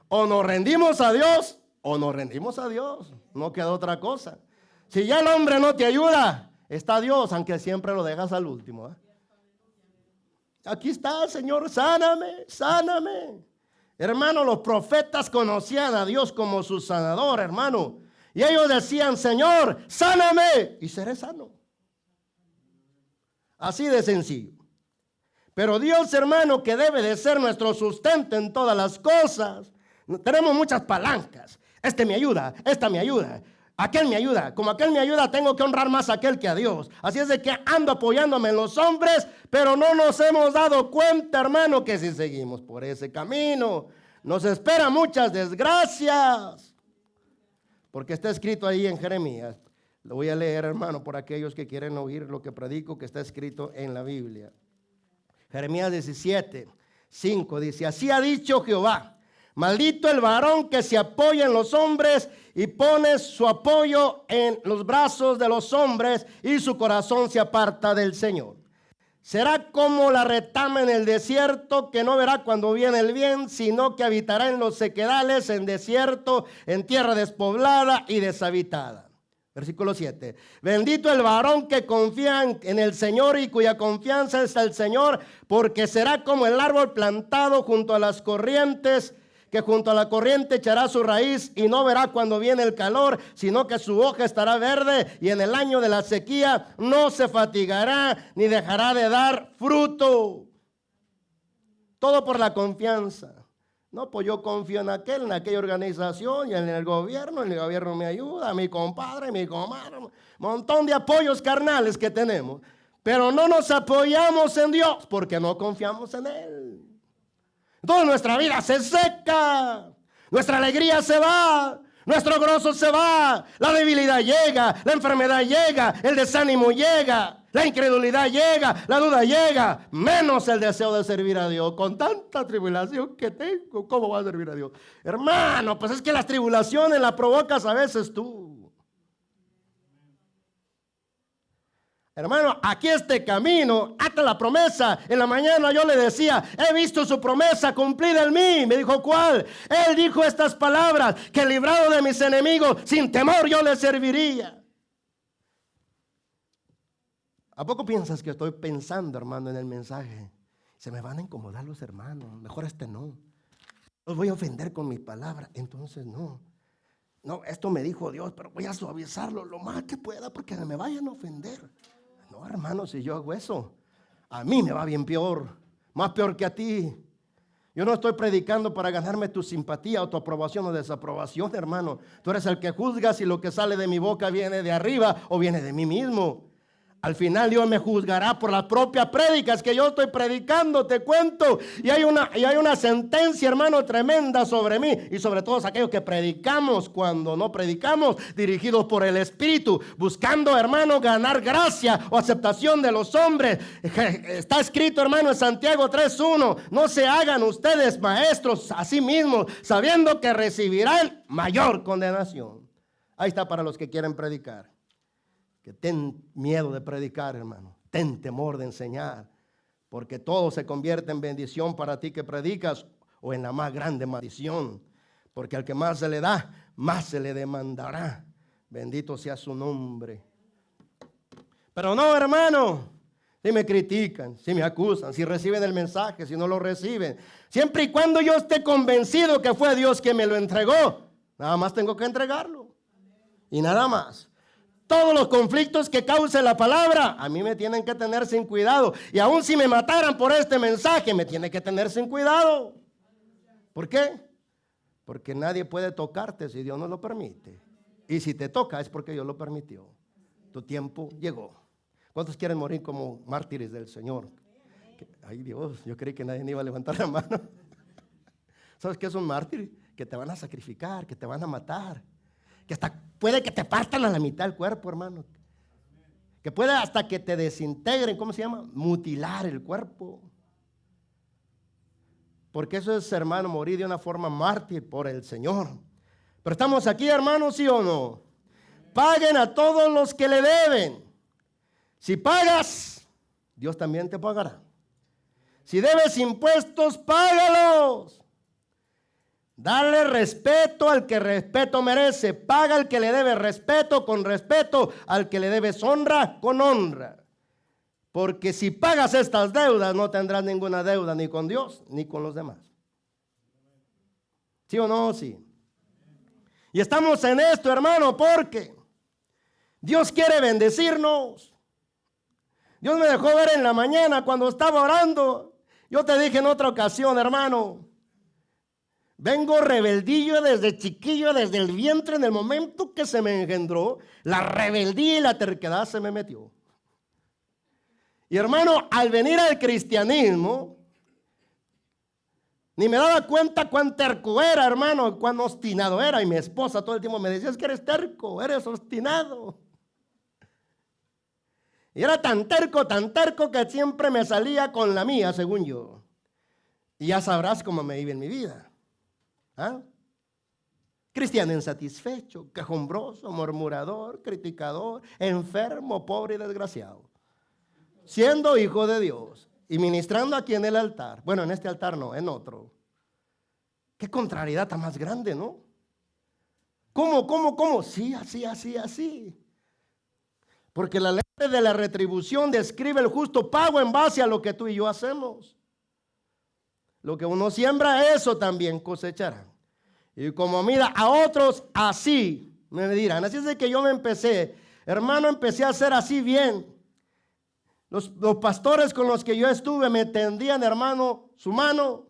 O nos rendimos a Dios o nos rendimos a Dios. No queda otra cosa. Si ya el hombre no te ayuda, está Dios, aunque siempre lo dejas al último. Aquí está, Señor, sáname, sáname. Hermano, los profetas conocían a Dios como su sanador, hermano. Y ellos decían, Señor, sáname y seré sano. Así de sencillo. Pero Dios, hermano, que debe de ser nuestro sustento en todas las cosas. Tenemos muchas palancas. Este me ayuda, esta me ayuda, aquel me ayuda. Como aquel me ayuda, tengo que honrar más a aquel que a Dios. Así es de que ando apoyándome en los hombres, pero no nos hemos dado cuenta, hermano, que si seguimos por ese camino, nos esperan muchas desgracias. Porque está escrito ahí en Jeremías. Lo voy a leer, hermano, por aquellos que quieren oír lo que predico, que está escrito en la Biblia. Jeremías 17:5 dice, así ha dicho Jehová, maldito el varón que se apoya en los hombres y pone su apoyo en los brazos de los hombres y su corazón se aparta del Señor. Será como la retama en el desierto que no verá cuando viene el bien, sino que habitará en los sequedales, en desierto, en tierra despoblada y deshabitada. Versículo 7. Bendito el varón que confía en el Señor y cuya confianza es el Señor, porque será como el árbol plantado junto a las corrientes, que junto a la corriente echará su raíz y no verá cuando viene el calor, sino que su hoja estará verde y en el año de la sequía no se fatigará ni dejará de dar fruto. Todo por la confianza. No, pues yo confío en aquella organización y en el gobierno me ayuda, mi compadre, mi comadre, un montón de apoyos carnales que tenemos. Pero no nos apoyamos en Dios porque no confiamos en Él. Entonces nuestra vida se seca, nuestra alegría se va, nuestro gozo se va, la debilidad llega, la enfermedad llega, el desánimo llega. La incredulidad llega, la duda llega, menos el deseo de servir a Dios. Con tanta tribulación que tengo, ¿cómo va a servir a Dios? Hermano, pues es que las tribulaciones las provocas a veces tú. Hermano, aquí este camino, hasta la promesa. En la mañana yo le decía, he visto su promesa cumplida en mí. Me dijo, ¿cuál? Él dijo estas palabras, que librado de mis enemigos, sin temor yo le serviría. ¿A poco piensas que estoy pensando, hermano, en el mensaje? Se me van a incomodar los hermanos, mejor no. Los voy a ofender con mi palabra, entonces no. No, esto me dijo Dios, pero voy a suavizarlo lo más que pueda porque me vayan a ofender. No, hermano, si yo hago eso, a mí me va bien peor, más peor que a ti. Yo no estoy predicando para ganarme tu simpatía o tu aprobación o desaprobación, hermano. Tú eres el que juzga si lo que sale de mi boca viene de arriba o viene de mí mismo. Al final Dios me juzgará por las propias prédicas que yo estoy predicando, te cuento. Y hay una sentencia, hermano, tremenda sobre mí y sobre todos aquellos que predicamos cuando no predicamos, dirigidos por el Espíritu, buscando, hermano, ganar gracia o aceptación de los hombres. Está escrito, hermano, en Santiago 3:1, no se hagan ustedes maestros a sí mismos, sabiendo que recibirán mayor condenación. Ahí está para los que quieren predicar. Que ten miedo de predicar, hermano. Ten temor de enseñar. Porque todo se convierte en bendición para ti que predicas o en la más grande maldición. Porque al que más se le da, más se le demandará. Bendito sea su nombre. Pero no, hermano. Si me critican, si me acusan, si reciben el mensaje, si no lo reciben. Siempre y cuando yo esté convencido que fue Dios quien me lo entregó, nada más tengo que entregarlo. Y nada más. Todos los conflictos que cause la palabra, a mí me tienen que tener sin cuidado. Y aun si me mataran por este mensaje, me tiene que tener sin cuidado. ¿Por qué? Porque nadie puede tocarte si Dios no lo permite. Y si te toca es porque Dios lo permitió. Tu tiempo llegó. ¿Cuántos quieren morir como mártires del Señor? Ay Dios, yo creí que nadie iba a levantar la mano. ¿Sabes qué es un mártir? Que te van a sacrificar, que te van a matar. Que hasta puede que te partan a la mitad del cuerpo, hermano. Que puede hasta que te desintegren, ¿cómo se llama? Mutilar el cuerpo. Porque eso es, hermano, morir de una forma mártir por el Señor. Pero estamos aquí, hermanos, ¿sí o no? Paguen a todos los que le deben. Si pagas, Dios también te pagará. Si debes impuestos, págalos. Dale respeto al que respeto merece. Paga al que le debe respeto con respeto. Al que le debes honra con honra. Porque si pagas estas deudas, no tendrás ninguna deuda ni con Dios ni con los demás. ¿Sí o no? Sí. Y estamos en esto, hermano, porque Dios quiere bendecirnos. Dios me dejó ver en la mañana cuando estaba orando. Yo te dije en otra ocasión, hermano, vengo rebeldillo desde chiquillo, desde el vientre, en el momento que se me engendró, la rebeldía y la terquedad se me metió. Y hermano, al venir al cristianismo, ni me daba cuenta cuán terco era, hermano, cuán obstinado era. Y mi esposa todo el tiempo me decía, es que eres terco, eres obstinado. Y era tan terco que siempre me salía con la mía, según yo. Y ya sabrás cómo me iba en mi vida. ¿Ah? Cristiano insatisfecho, quejumbroso, murmurador, criticador, enfermo, pobre y desgraciado. Siendo hijo de Dios y ministrando aquí en el altar. Bueno, en este altar no, en otro. Qué contrariedad tan más grande, ¿no? ¿Cómo? Sí, así. Porque la ley de la retribución describe el justo pago en base a lo que tú y yo hacemos. Lo que uno siembra, eso también cosechará. Y como mira a otros, así me dirán. Así es de que yo me empecé a hacer así bien. Los pastores con los que yo estuve me tendían, hermano, su mano,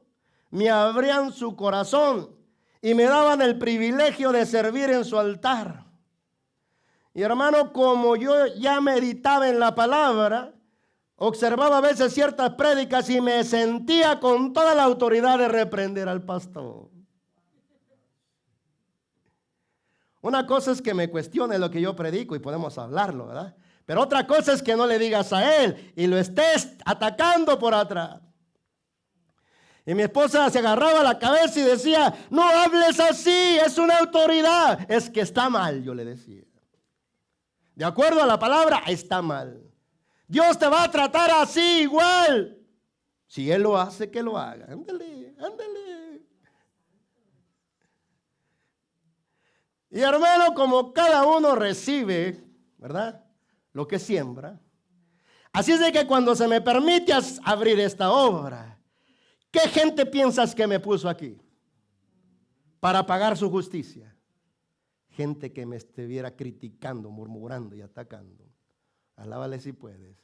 me abrían su corazón y me daban el privilegio de servir en su altar. Y hermano, como yo ya meditaba en la palabra, observaba a veces ciertas prédicas y me sentía con toda la autoridad de reprender al pastor. Una cosa es que me cuestione lo que yo predico y podemos hablarlo, ¿verdad? Pero otra cosa es que no le digas a él y lo estés atacando por atrás. Y mi esposa se agarraba la cabeza y decía, no hables así, es una autoridad. Es que está mal, yo le decía. De acuerdo a la palabra, está mal. Dios te va a tratar así igual. Si Él lo hace, que lo haga. Ándale. Y hermano, como cada uno recibe, ¿verdad?, lo que siembra. Así es de que cuando se me permite abrir esta obra, ¿qué gente piensas que me puso aquí? Para pagar su justicia. Gente que me estuviera criticando, murmurando y atacando. Alábale si puedes.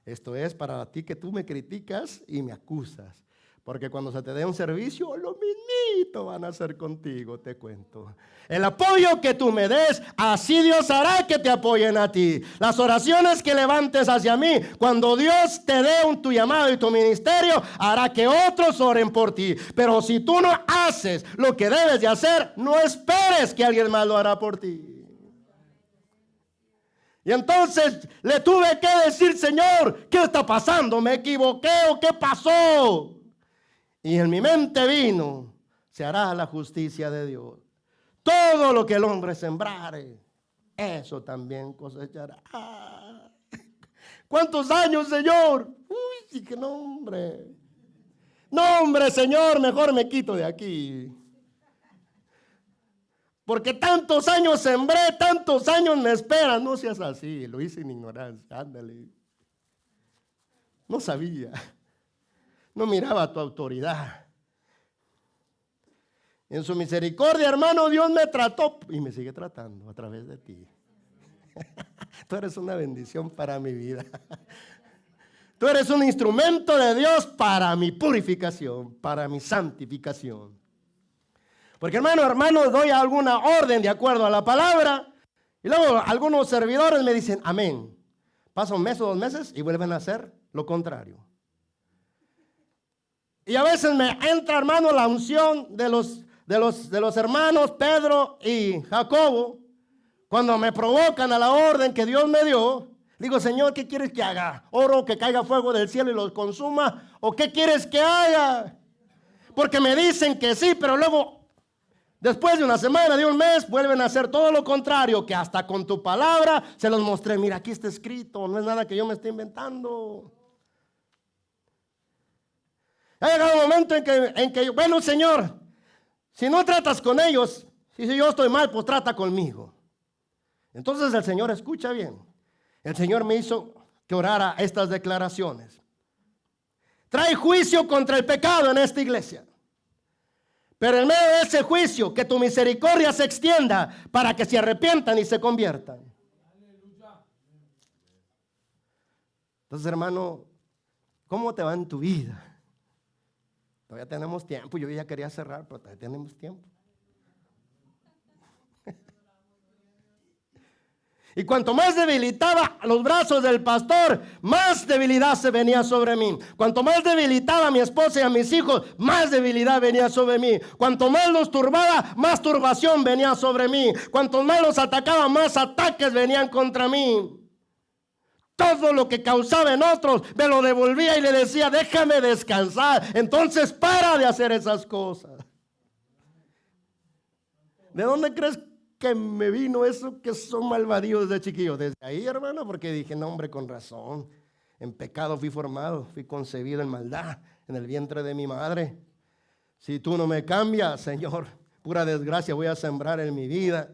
Esto es para ti que tú me criticas y me acusas. Porque cuando se te dé un servicio, lo mismito van a hacer contigo, te cuento. El apoyo que tú me des, así Dios hará que te apoyen a ti. Las oraciones que levantes hacia mí, cuando Dios te dé tu llamado y tu ministerio, hará que otros oren por ti. Pero si tú no haces lo que debes de hacer, no esperes que alguien más lo hará por ti. Y entonces le tuve que decir, Señor, ¿qué está pasando? ¿Me equivoqué o qué pasó? Y en mi mente vino, se hará la justicia de Dios. Todo lo que el hombre sembrare, eso también cosechará. ¿Cuántos años, Señor? Uy, sí que no, hombre. No, hombre, Señor, mejor me quito de aquí. Porque tantos años sembré, tantos años me esperan. No seas así, lo hice en ignorancia, ándale. No sabía. No miraba tu autoridad. En su misericordia, hermano, Dios me trató y me sigue tratando a través de ti. Tú eres una bendición para mi vida. Tú eres un instrumento de Dios para mi purificación, para mi santificación. Porque hermano, doy alguna orden de acuerdo a la palabra y luego algunos servidores me dicen amén. Pasa un mes o 2 meses y vuelven a hacer lo contrario. Y a veces me entra, hermano, la unción de los hermanos Pedro y Jacobo. Cuando me provocan a la orden que Dios me dio, digo, Señor, ¿qué quieres que haga? ¿Oro que caiga fuego del cielo y los consuma? ¿O qué quieres que haga? Porque me dicen que sí, pero luego, después de una semana, de un mes, vuelven a hacer todo lo contrario, que hasta con tu palabra se los mostré. Mira, aquí está escrito, no es nada que yo me esté inventando. Ha llegado un momento en que, bueno, Señor, si no tratas con ellos, y si yo estoy mal, pues trata conmigo. Entonces el Señor, escucha bien, el Señor me hizo que orara estas declaraciones. Trae juicio contra el pecado en esta iglesia. Pero en medio de ese juicio, que tu misericordia se extienda para que se arrepientan y se conviertan. Entonces, hermano, ¿cómo te va en tu vida? Todavía tenemos tiempo. Yo ya quería cerrar, pero todavía tenemos tiempo. Y cuanto más debilitaba los brazos del pastor, más debilidad se venía sobre mí. Cuanto más debilitaba a mi esposa y a mis hijos, más debilidad venía sobre mí. Cuanto más los turbaba, más turbación venía sobre mí. Cuanto más los atacaba, más ataques venían contra mí. Todo lo que causaba en otros me lo devolvía y le decía, déjame descansar. Entonces para de hacer esas cosas. ¿De dónde crees que me vino eso que son malvadíos de chiquillo? Desde ahí, hermano, porque dije, no, hombre, con razón. En pecado fui formado, fui concebido en maldad en el vientre de mi madre. Si tú no me cambias, Señor, pura desgracia voy a sembrar en mi vida.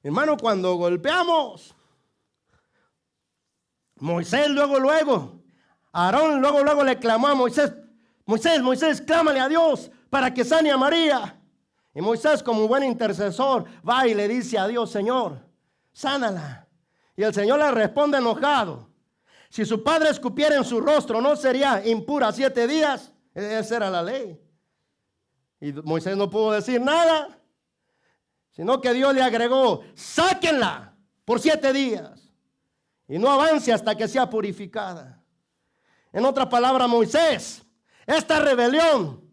Hermano, cuando golpeamos, Moisés luego, Aarón luego le clamó a Moisés, Moisés, clámale a Dios para que sane a María. Y Moisés, como buen intercesor, va y le dice a Dios, Señor, sánala. Y el Señor le responde enojado, si su padre escupiera en su rostro, ¿no sería impura 7 días? Esa era la ley. Y Moisés no pudo decir nada, sino que Dios le agregó, sáquenla por 7 días. Y no avance hasta que sea purificada. En otra palabra, Moisés, esta rebelión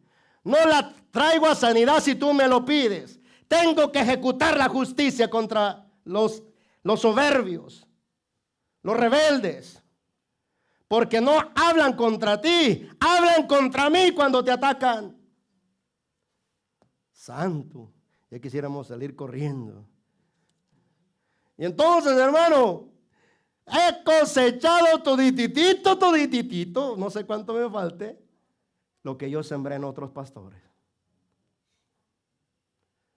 no la traigo a sanidad si tú me lo pides. Tengo que ejecutar la justicia contra los soberbios, los rebeldes. Porque no hablan contra ti, hablan contra mí cuando te atacan. Santo, ya quisiéramos salir corriendo. Y entonces, hermano, he cosechado todititito, no sé cuánto me falte, lo que yo sembré en otros pastores.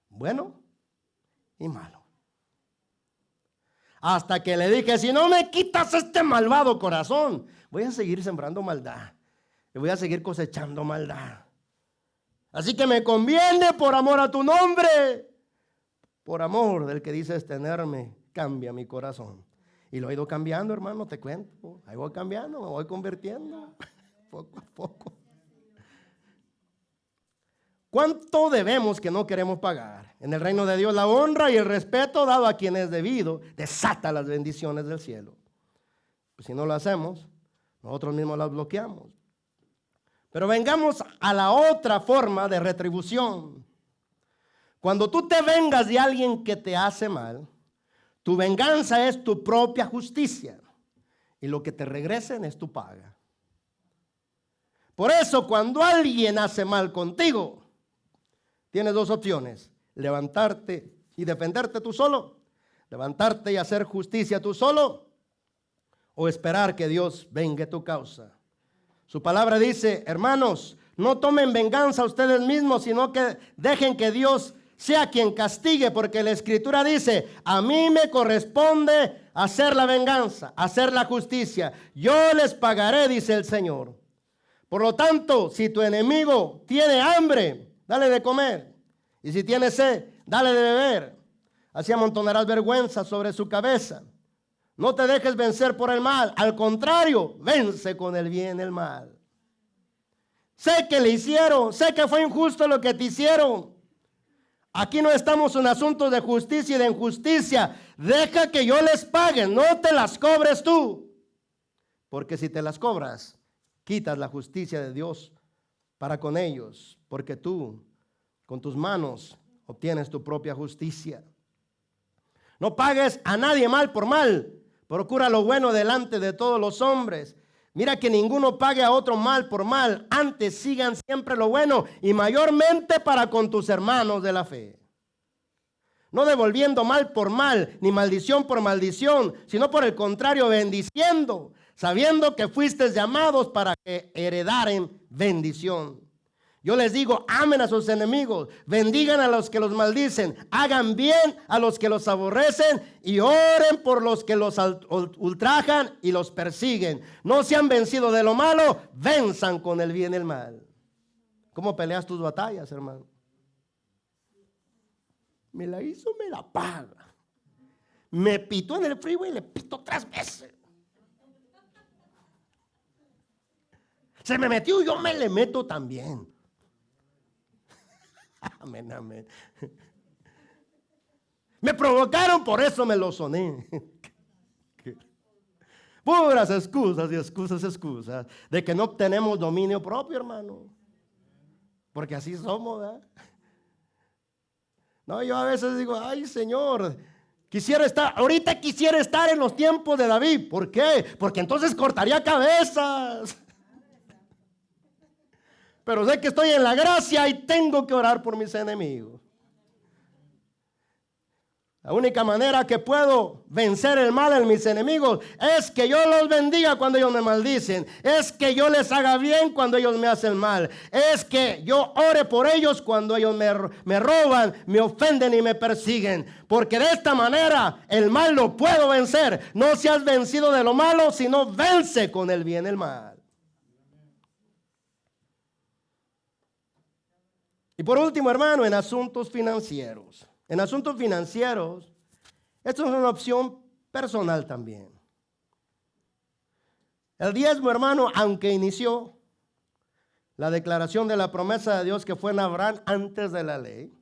Bueno y malo. Hasta que le dije, si no me quitas este malvado corazón, voy a seguir sembrando maldad. Y voy a seguir cosechando maldad. Así que me conviene por amor a tu nombre. Por amor del que dices tenerme, cambia mi corazón. Y lo he ido cambiando, hermano, te cuento. Ahí voy cambiando, me voy convirtiendo poco a poco. ¿Cuánto debemos que no queremos pagar? En el reino de Dios la honra y el respeto dado a quien es debido desata las bendiciones del cielo. Pues si no lo hacemos, nosotros mismos las bloqueamos. Pero vengamos a la otra forma de retribución. Cuando tú te vengas de alguien que te hace mal, tu venganza es tu propia justicia y lo que te regresen es tu paga. Por eso, cuando alguien hace mal contigo, tienes 2 opciones: levantarte y defenderte tú solo, levantarte y hacer justicia tú solo, o esperar que Dios vengue tu causa. Su palabra dice, hermanos, no tomen venganza ustedes mismos, sino que dejen que Dios sea quien castigue, porque la Escritura dice, a mí me corresponde hacer la venganza, hacer la justicia. Yo les pagaré, dice el Señor. Por lo tanto, si tu enemigo tiene hambre, dale de comer. Y si tiene sed, dale de beber. Así amontonarás vergüenza sobre su cabeza. No te dejes vencer por el mal. Al contrario, vence con el bien el mal. Sé que le hicieron, sé que fue injusto lo que te hicieron. Aquí no estamos en asuntos de justicia y de injusticia. Deja que yo les pague, no te las cobres tú. Porque si te las cobras, quitas la justicia de Dios para con ellos. Porque tú, con tus manos, obtienes tu propia justicia. No pagues a nadie mal por mal. Procura lo bueno delante de todos los hombres. Mira que ninguno pague a otro mal por mal. Antes sigan siempre lo bueno y mayormente para con tus hermanos de la fe. No devolviendo mal por mal, ni maldición por maldición, sino por el contrario bendiciendo, sabiendo que fuisteis llamados para que heredaren bendición. Yo les digo, amen a sus enemigos, bendigan a los que los maldicen, hagan bien a los que los aborrecen y oren por los que los ultrajan y los persiguen. No sean vencidos de lo malo, venzan con el bien el mal. ¿Cómo peleas tus batallas, hermano? Me la hizo, me la paga. Me pitó en el freeway y le pito 3 veces. Se me metió y yo me le meto también. Amén, amén. Me provocaron, por eso me lo soné. Puras excusas y excusas de que no tenemos dominio propio, hermano. Porque así somos, ¿verdad? No, yo a veces digo, ay, Señor, ahorita quisiera estar en los tiempos de David. ¿Por qué? Porque entonces cortaría cabezas. Pero sé que estoy en la gracia y tengo que orar por mis enemigos. La única manera que puedo vencer el mal en mis enemigos es que yo los bendiga cuando ellos me maldicen. Es que yo les haga bien cuando ellos me hacen mal. Es que yo ore por ellos cuando ellos me roban, me ofenden y me persiguen. Porque de esta manera el mal lo puedo vencer. No seas vencido de lo malo, sino vence con el bien el mal. Y por último, hermano, en asuntos financieros. En asuntos financieros, esto es una opción personal también. El diezmo, hermano, aunque inició la declaración de la promesa de Dios que fue en Abraham antes de la ley,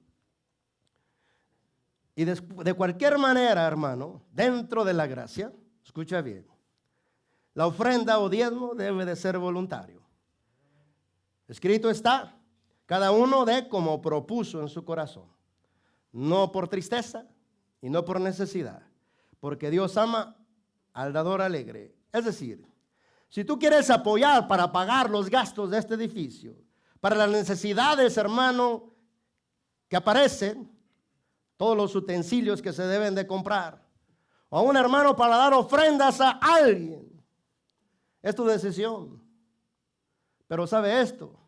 y de cualquier manera, hermano, dentro de la gracia, escucha bien, la ofrenda o diezmo debe de ser voluntario. Escrito está, cada uno dé como propuso en su corazón. No por tristeza y no por necesidad, porque Dios ama al dador alegre. Es decir, si tú quieres apoyar para pagar los gastos de este edificio, para las necesidades, hermano, que aparecen, todos los utensilios que se deben de comprar, o a un hermano para dar ofrendas a alguien, es tu decisión. Pero sabe esto,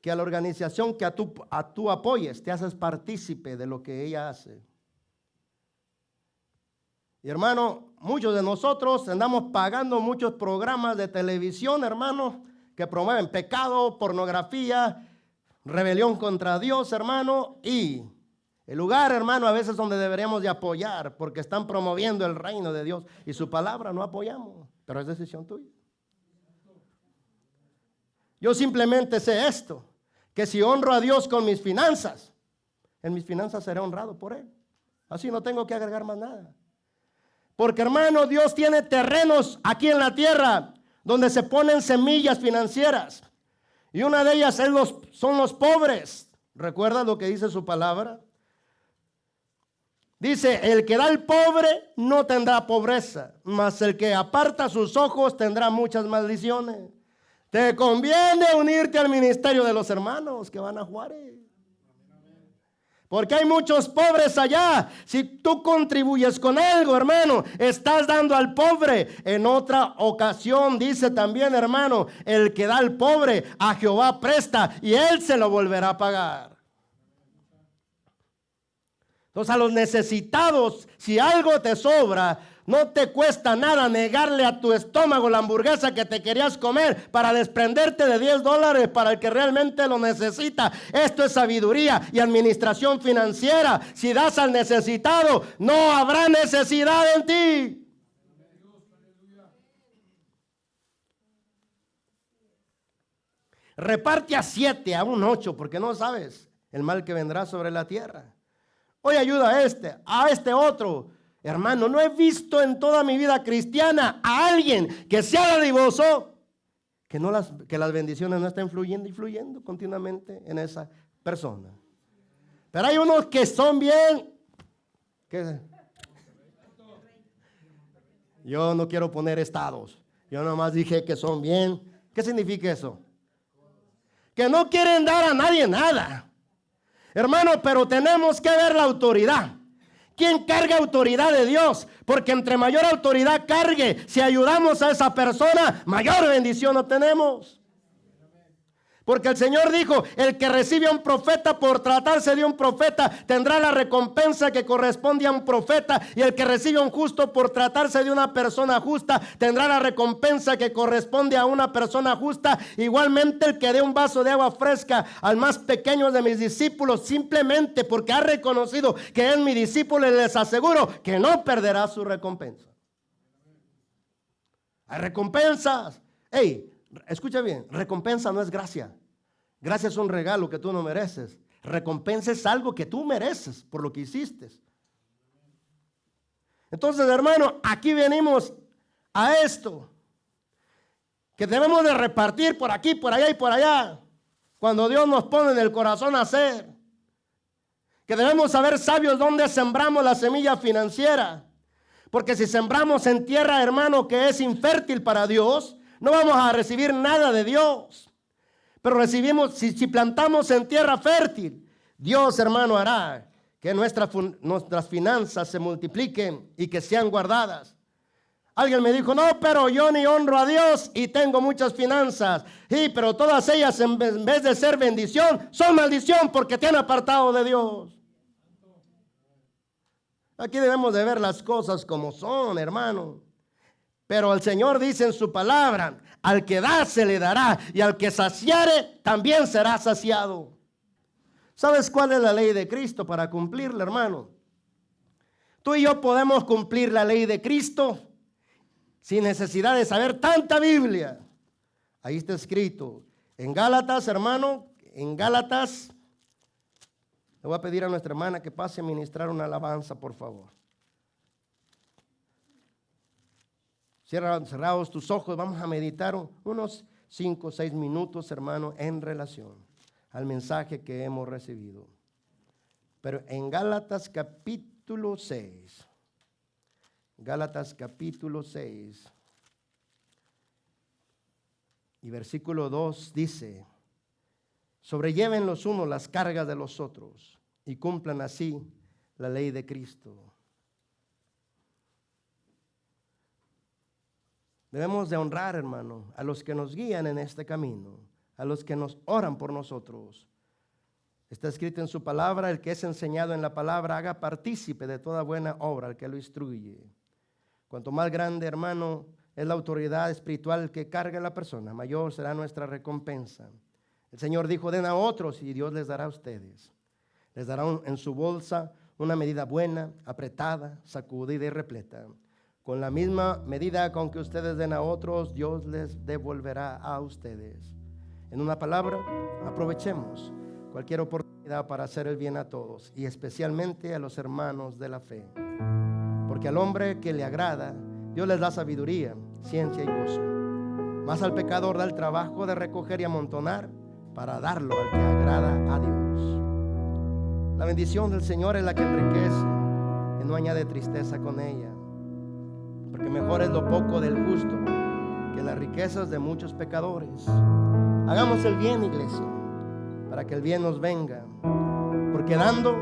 que a la organización que a tú apoyes, te haces partícipe de lo que ella hace. Y hermano, muchos de nosotros andamos pagando muchos programas de televisión, hermano, que promueven pecado, pornografía, rebelión contra Dios, hermano, y el lugar, hermano, a veces donde deberíamos de apoyar, porque están promoviendo el reino de Dios y su palabra, no apoyamos, pero es decisión tuya. Yo simplemente sé esto, que si honro a Dios con mis finanzas, en mis finanzas seré honrado por Él. Así no tengo que agregar más nada. Porque, hermano, Dios tiene terrenos aquí en la tierra donde se ponen semillas financieras. Y una de ellas son los pobres. ¿Recuerda lo que dice su palabra? Dice, el que da al pobre no tendrá pobreza, mas el que aparta sus ojos tendrá muchas maldiciones. Te conviene unirte al ministerio de los hermanos que van a Juárez. Porque hay muchos pobres allá. Si tú contribuyes con algo, hermano, estás dando al pobre. En otra ocasión dice también, hermano, el que da al pobre a Jehová presta y Él se lo volverá a pagar. Entonces a los necesitados, si algo te sobra, no te cuesta nada negarle a tu estómago la hamburguesa que te querías comer para desprenderte de $10 para el que realmente lo necesita. Esto es sabiduría y administración financiera. Si das al necesitado, no habrá necesidad en ti. Reparte a 7, a un 8, porque no sabes el mal que vendrá sobre la tierra. Hoy ayuda a este otro. Hermano, no he visto en toda mi vida cristiana a alguien que sea dadivoso, que las bendiciones no estén fluyendo y fluyendo continuamente en esa persona. Pero hay unos que son bien. Yo no quiero poner estados. Yo nomás dije que son bien. ¿Qué significa eso? Que no quieren dar a nadie nada. Hermano, pero tenemos que ver la autoridad. ¿Quién carga autoridad de Dios? Porque entre mayor autoridad cargue, si ayudamos a esa persona, mayor bendición obtenemos. Porque el Señor dijo, el que recibe a un profeta por tratarse de un profeta tendrá la recompensa que corresponde a un profeta, y el que recibe a un justo por tratarse de una persona justa tendrá la recompensa que corresponde a una persona justa. Igualmente el que dé un vaso de agua fresca al más pequeño de mis discípulos simplemente porque ha reconocido que es mi discípulo, les aseguro que no perderá su recompensa. Hay recompensas. Escucha bien, recompensa no es gracia. Gracia es un regalo que tú no mereces. Recompensa es algo que tú mereces por lo que hiciste. Entonces, hermano, aquí venimos a esto, que debemos de repartir por aquí, por allá y por allá, cuando Dios nos pone en el corazón a hacer. Que debemos saber sabios dónde sembramos la semilla financiera. Porque si sembramos en tierra, hermano, que es infértil para Dios, no vamos a recibir nada de Dios. Pero recibimos, si plantamos en tierra fértil, Dios, hermano, hará que nuestras finanzas se multipliquen y que sean guardadas. Alguien me dijo, no, pero yo ni honro a Dios y tengo muchas finanzas. Sí, pero todas ellas en vez de ser bendición, son maldición porque te han apartado de Dios. Aquí debemos de ver las cosas como son, hermano. Pero el Señor dice en su palabra, al que da se le dará, y al que saciare también será saciado. ¿Sabes cuál es la ley de Cristo para cumplirla, hermano? Tú y yo podemos cumplir la ley de Cristo sin necesidad de saber tanta Biblia. Ahí está escrito. En Gálatas, hermano, en Gálatas, le voy a pedir a nuestra hermana que pase a ministrar una alabanza, por favor. Cerrados tus ojos, vamos a meditar unos 5 o 6 minutos, hermano, en relación al mensaje que hemos recibido. Pero en Gálatas capítulo 6, Gálatas capítulo 6 y versículo 2 dice, sobrelleven los unos las cargas de los otros y cumplan así la ley de Cristo. Debemos de honrar, hermano, a los que nos guían en este camino, a los que nos oran por nosotros. Está escrito en su palabra, el que es enseñado en la palabra haga partícipe de toda buena obra al que lo instruye. Cuanto más grande, hermano, es la autoridad espiritual que carga la persona, mayor será nuestra recompensa. El Señor dijo, den a otros y Dios les dará a ustedes. Les dará en su bolsa una medida buena, apretada, sacudida y repleta. Con la misma medida con que ustedes den a otros, Dios les devolverá a ustedes. En una palabra, aprovechemos cualquier oportunidad para hacer el bien a todos y especialmente a los hermanos de la fe. Porque al hombre que le agrada, Dios les da sabiduría, ciencia y gozo. Más al pecador da el trabajo de recoger y amontonar para darlo al que agrada a Dios. La bendición del Señor es la que enriquece y no añade tristeza con ella. Porque mejor es lo poco del justo que las riquezas de muchos pecadores. Hagamos el bien, iglesia, para que el bien nos venga. Porque dando,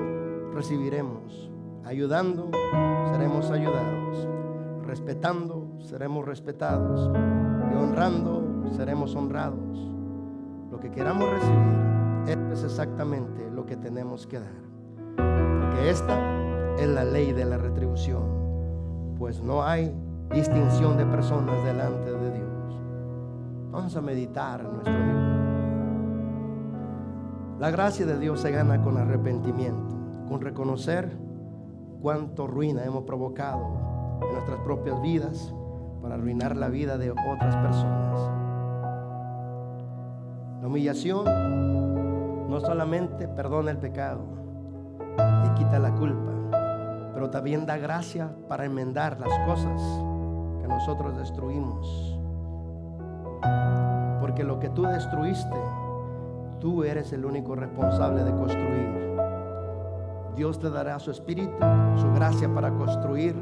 recibiremos. Ayudando, seremos ayudados. Respetando, seremos respetados. Y honrando, seremos honrados. Lo que queramos recibir es exactamente lo que tenemos que dar. Porque esta es la ley de la retribución. Pues no hay distinción de personas delante de Dios. Vamos a meditar en nuestro Dios. La gracia de Dios se gana con arrepentimiento, con reconocer cuánto ruina hemos provocado en nuestras propias vidas para arruinar la vida de otras personas. La humillación no solamente perdona el pecado y quita la culpa, pero también da gracia para enmendar las cosas que nosotros destruimos. Porque lo que tú destruiste, tú eres el único responsable de construir. Dios te dará su espíritu, su gracia para construir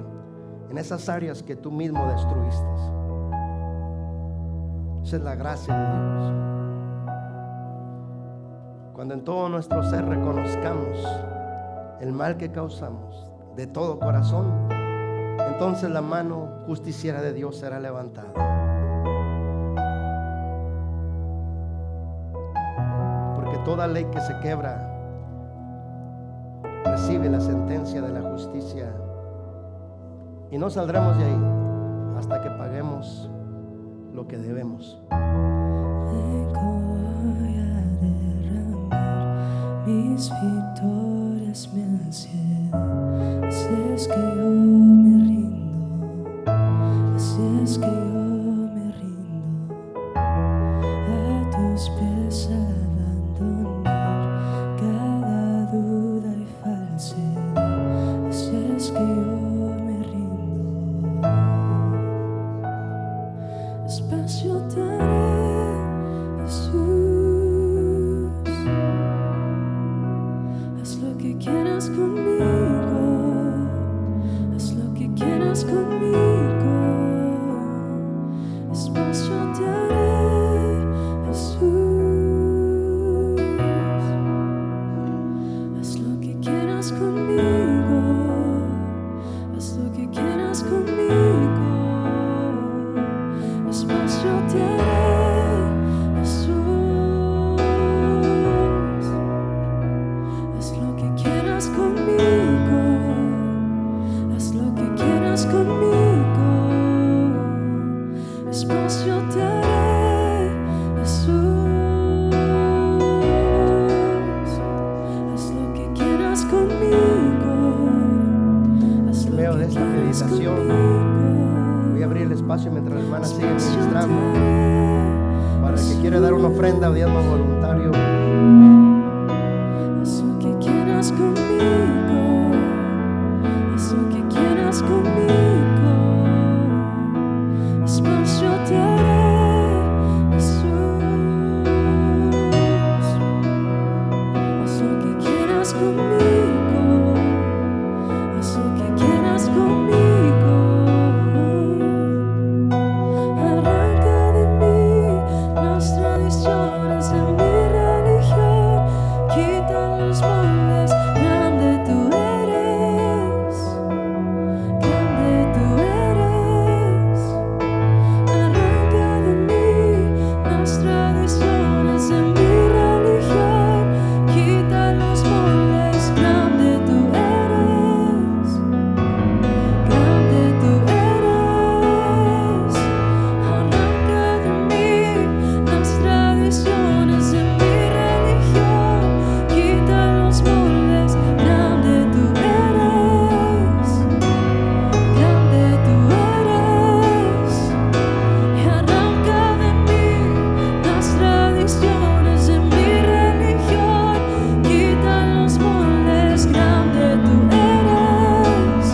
en esas áreas que tú mismo destruiste. Esa es la gracia de Dios. Cuando en todo nuestro ser reconozcamos el mal que causamos, de todo corazón, entonces la mano justiciera de Dios será levantada. Porque toda ley que se quebra recibe la sentencia de la justicia, y no saldremos de ahí hasta que paguemos lo que debemos. Voy a derramar mis victorias, mi ansiedad. Así es que yo me rindo, así es que yo me rindo a tus pies, a abandonar cada duda y falsedad. Así es que yo me rindo. Espacio te daré, Jesús. Haz lo que quieras conmigo, haz lo que quieras conmigo. Espacio te daré, Jesús. Haz lo que quieras conmigo, haz lo que quieras conmigo. Espacio te daré, Jesús. Haz lo que quieras conmigo, haz lo que quieras conmigo. Espacio te daré, Jesús. Haz lo que quieras conmigo, haz En lo medio de que esta quieras meditación, conmigo. voy a abrir el espacio mientras la hermana sigue ministrando. Para el que quiere dar una ofrenda o diezmo voluntario, Haz lo que quieras conmigo, haz lo que quieras conmigo. Espacio te daré, Jesús. Haz lo que quieras conmigo, haz lo que quieras conmigo. Arranca de mí las tradiciones de mi religión, quita los moldes. Grande tú eres, grande tú eres. Arranca de mí las tradiciones de mi religión, quita los moldes. Grande tú eres, grande tú eres. Arranca de mí las tradiciones de mi religión, quita los moldes. Grande tú eres, grande tú eres. Y arranca de mí las tradiciones de mi religión, quita los moldes. Grande tú eres,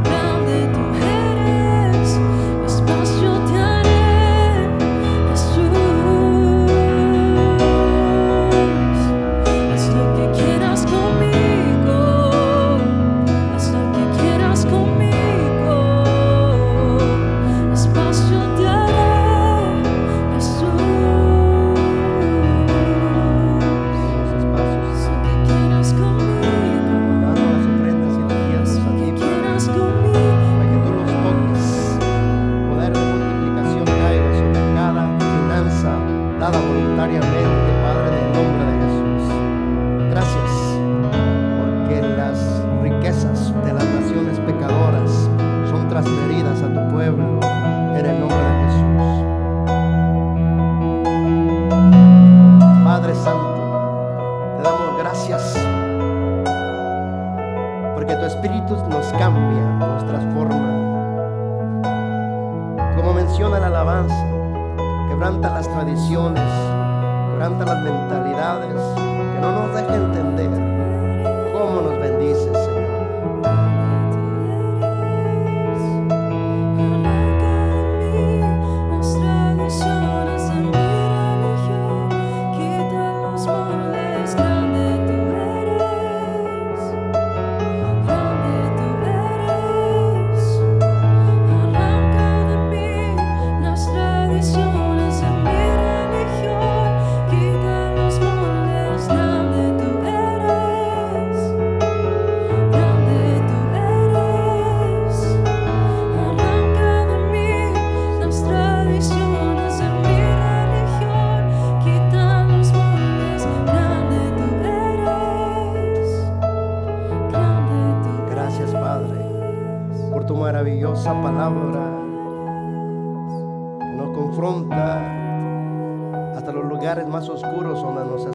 grande tú eres. Espacio te haré, Jesús. Haz lo que quieras conmigo, haz lo que quieras conmigo. Espacio te haré, Jesús. los espacios, Haz lo que quieras conmigo, dando las ofrendas y los haz diezmos lo que aquí quieras conmigo. para que tú los toques. Poder de multiplicación caiga sobre cada finanza dada voluntariamente, Padre, en el nombre de Jesús. Gracias, porque las riquezas de las naciones pecadoras son transferidas a tu pueblo en el nombre de Jesús. Padre Santo, te damos gracias porque tu Espíritu nos cambia, nos transforma. Como menciona la alabanza, quebranta las tradiciones, quebranta las mentalidades que no nos deja entender cómo nos bendices, Señor. Arranca de mí las tradiciones de mi religión, quita los moldes. Grande tú eres, grande tú eres. Arranca de mí las tradiciones de mi religión, quita los moldes. Grande tú eres, hasta los lugares más oscuros donde nos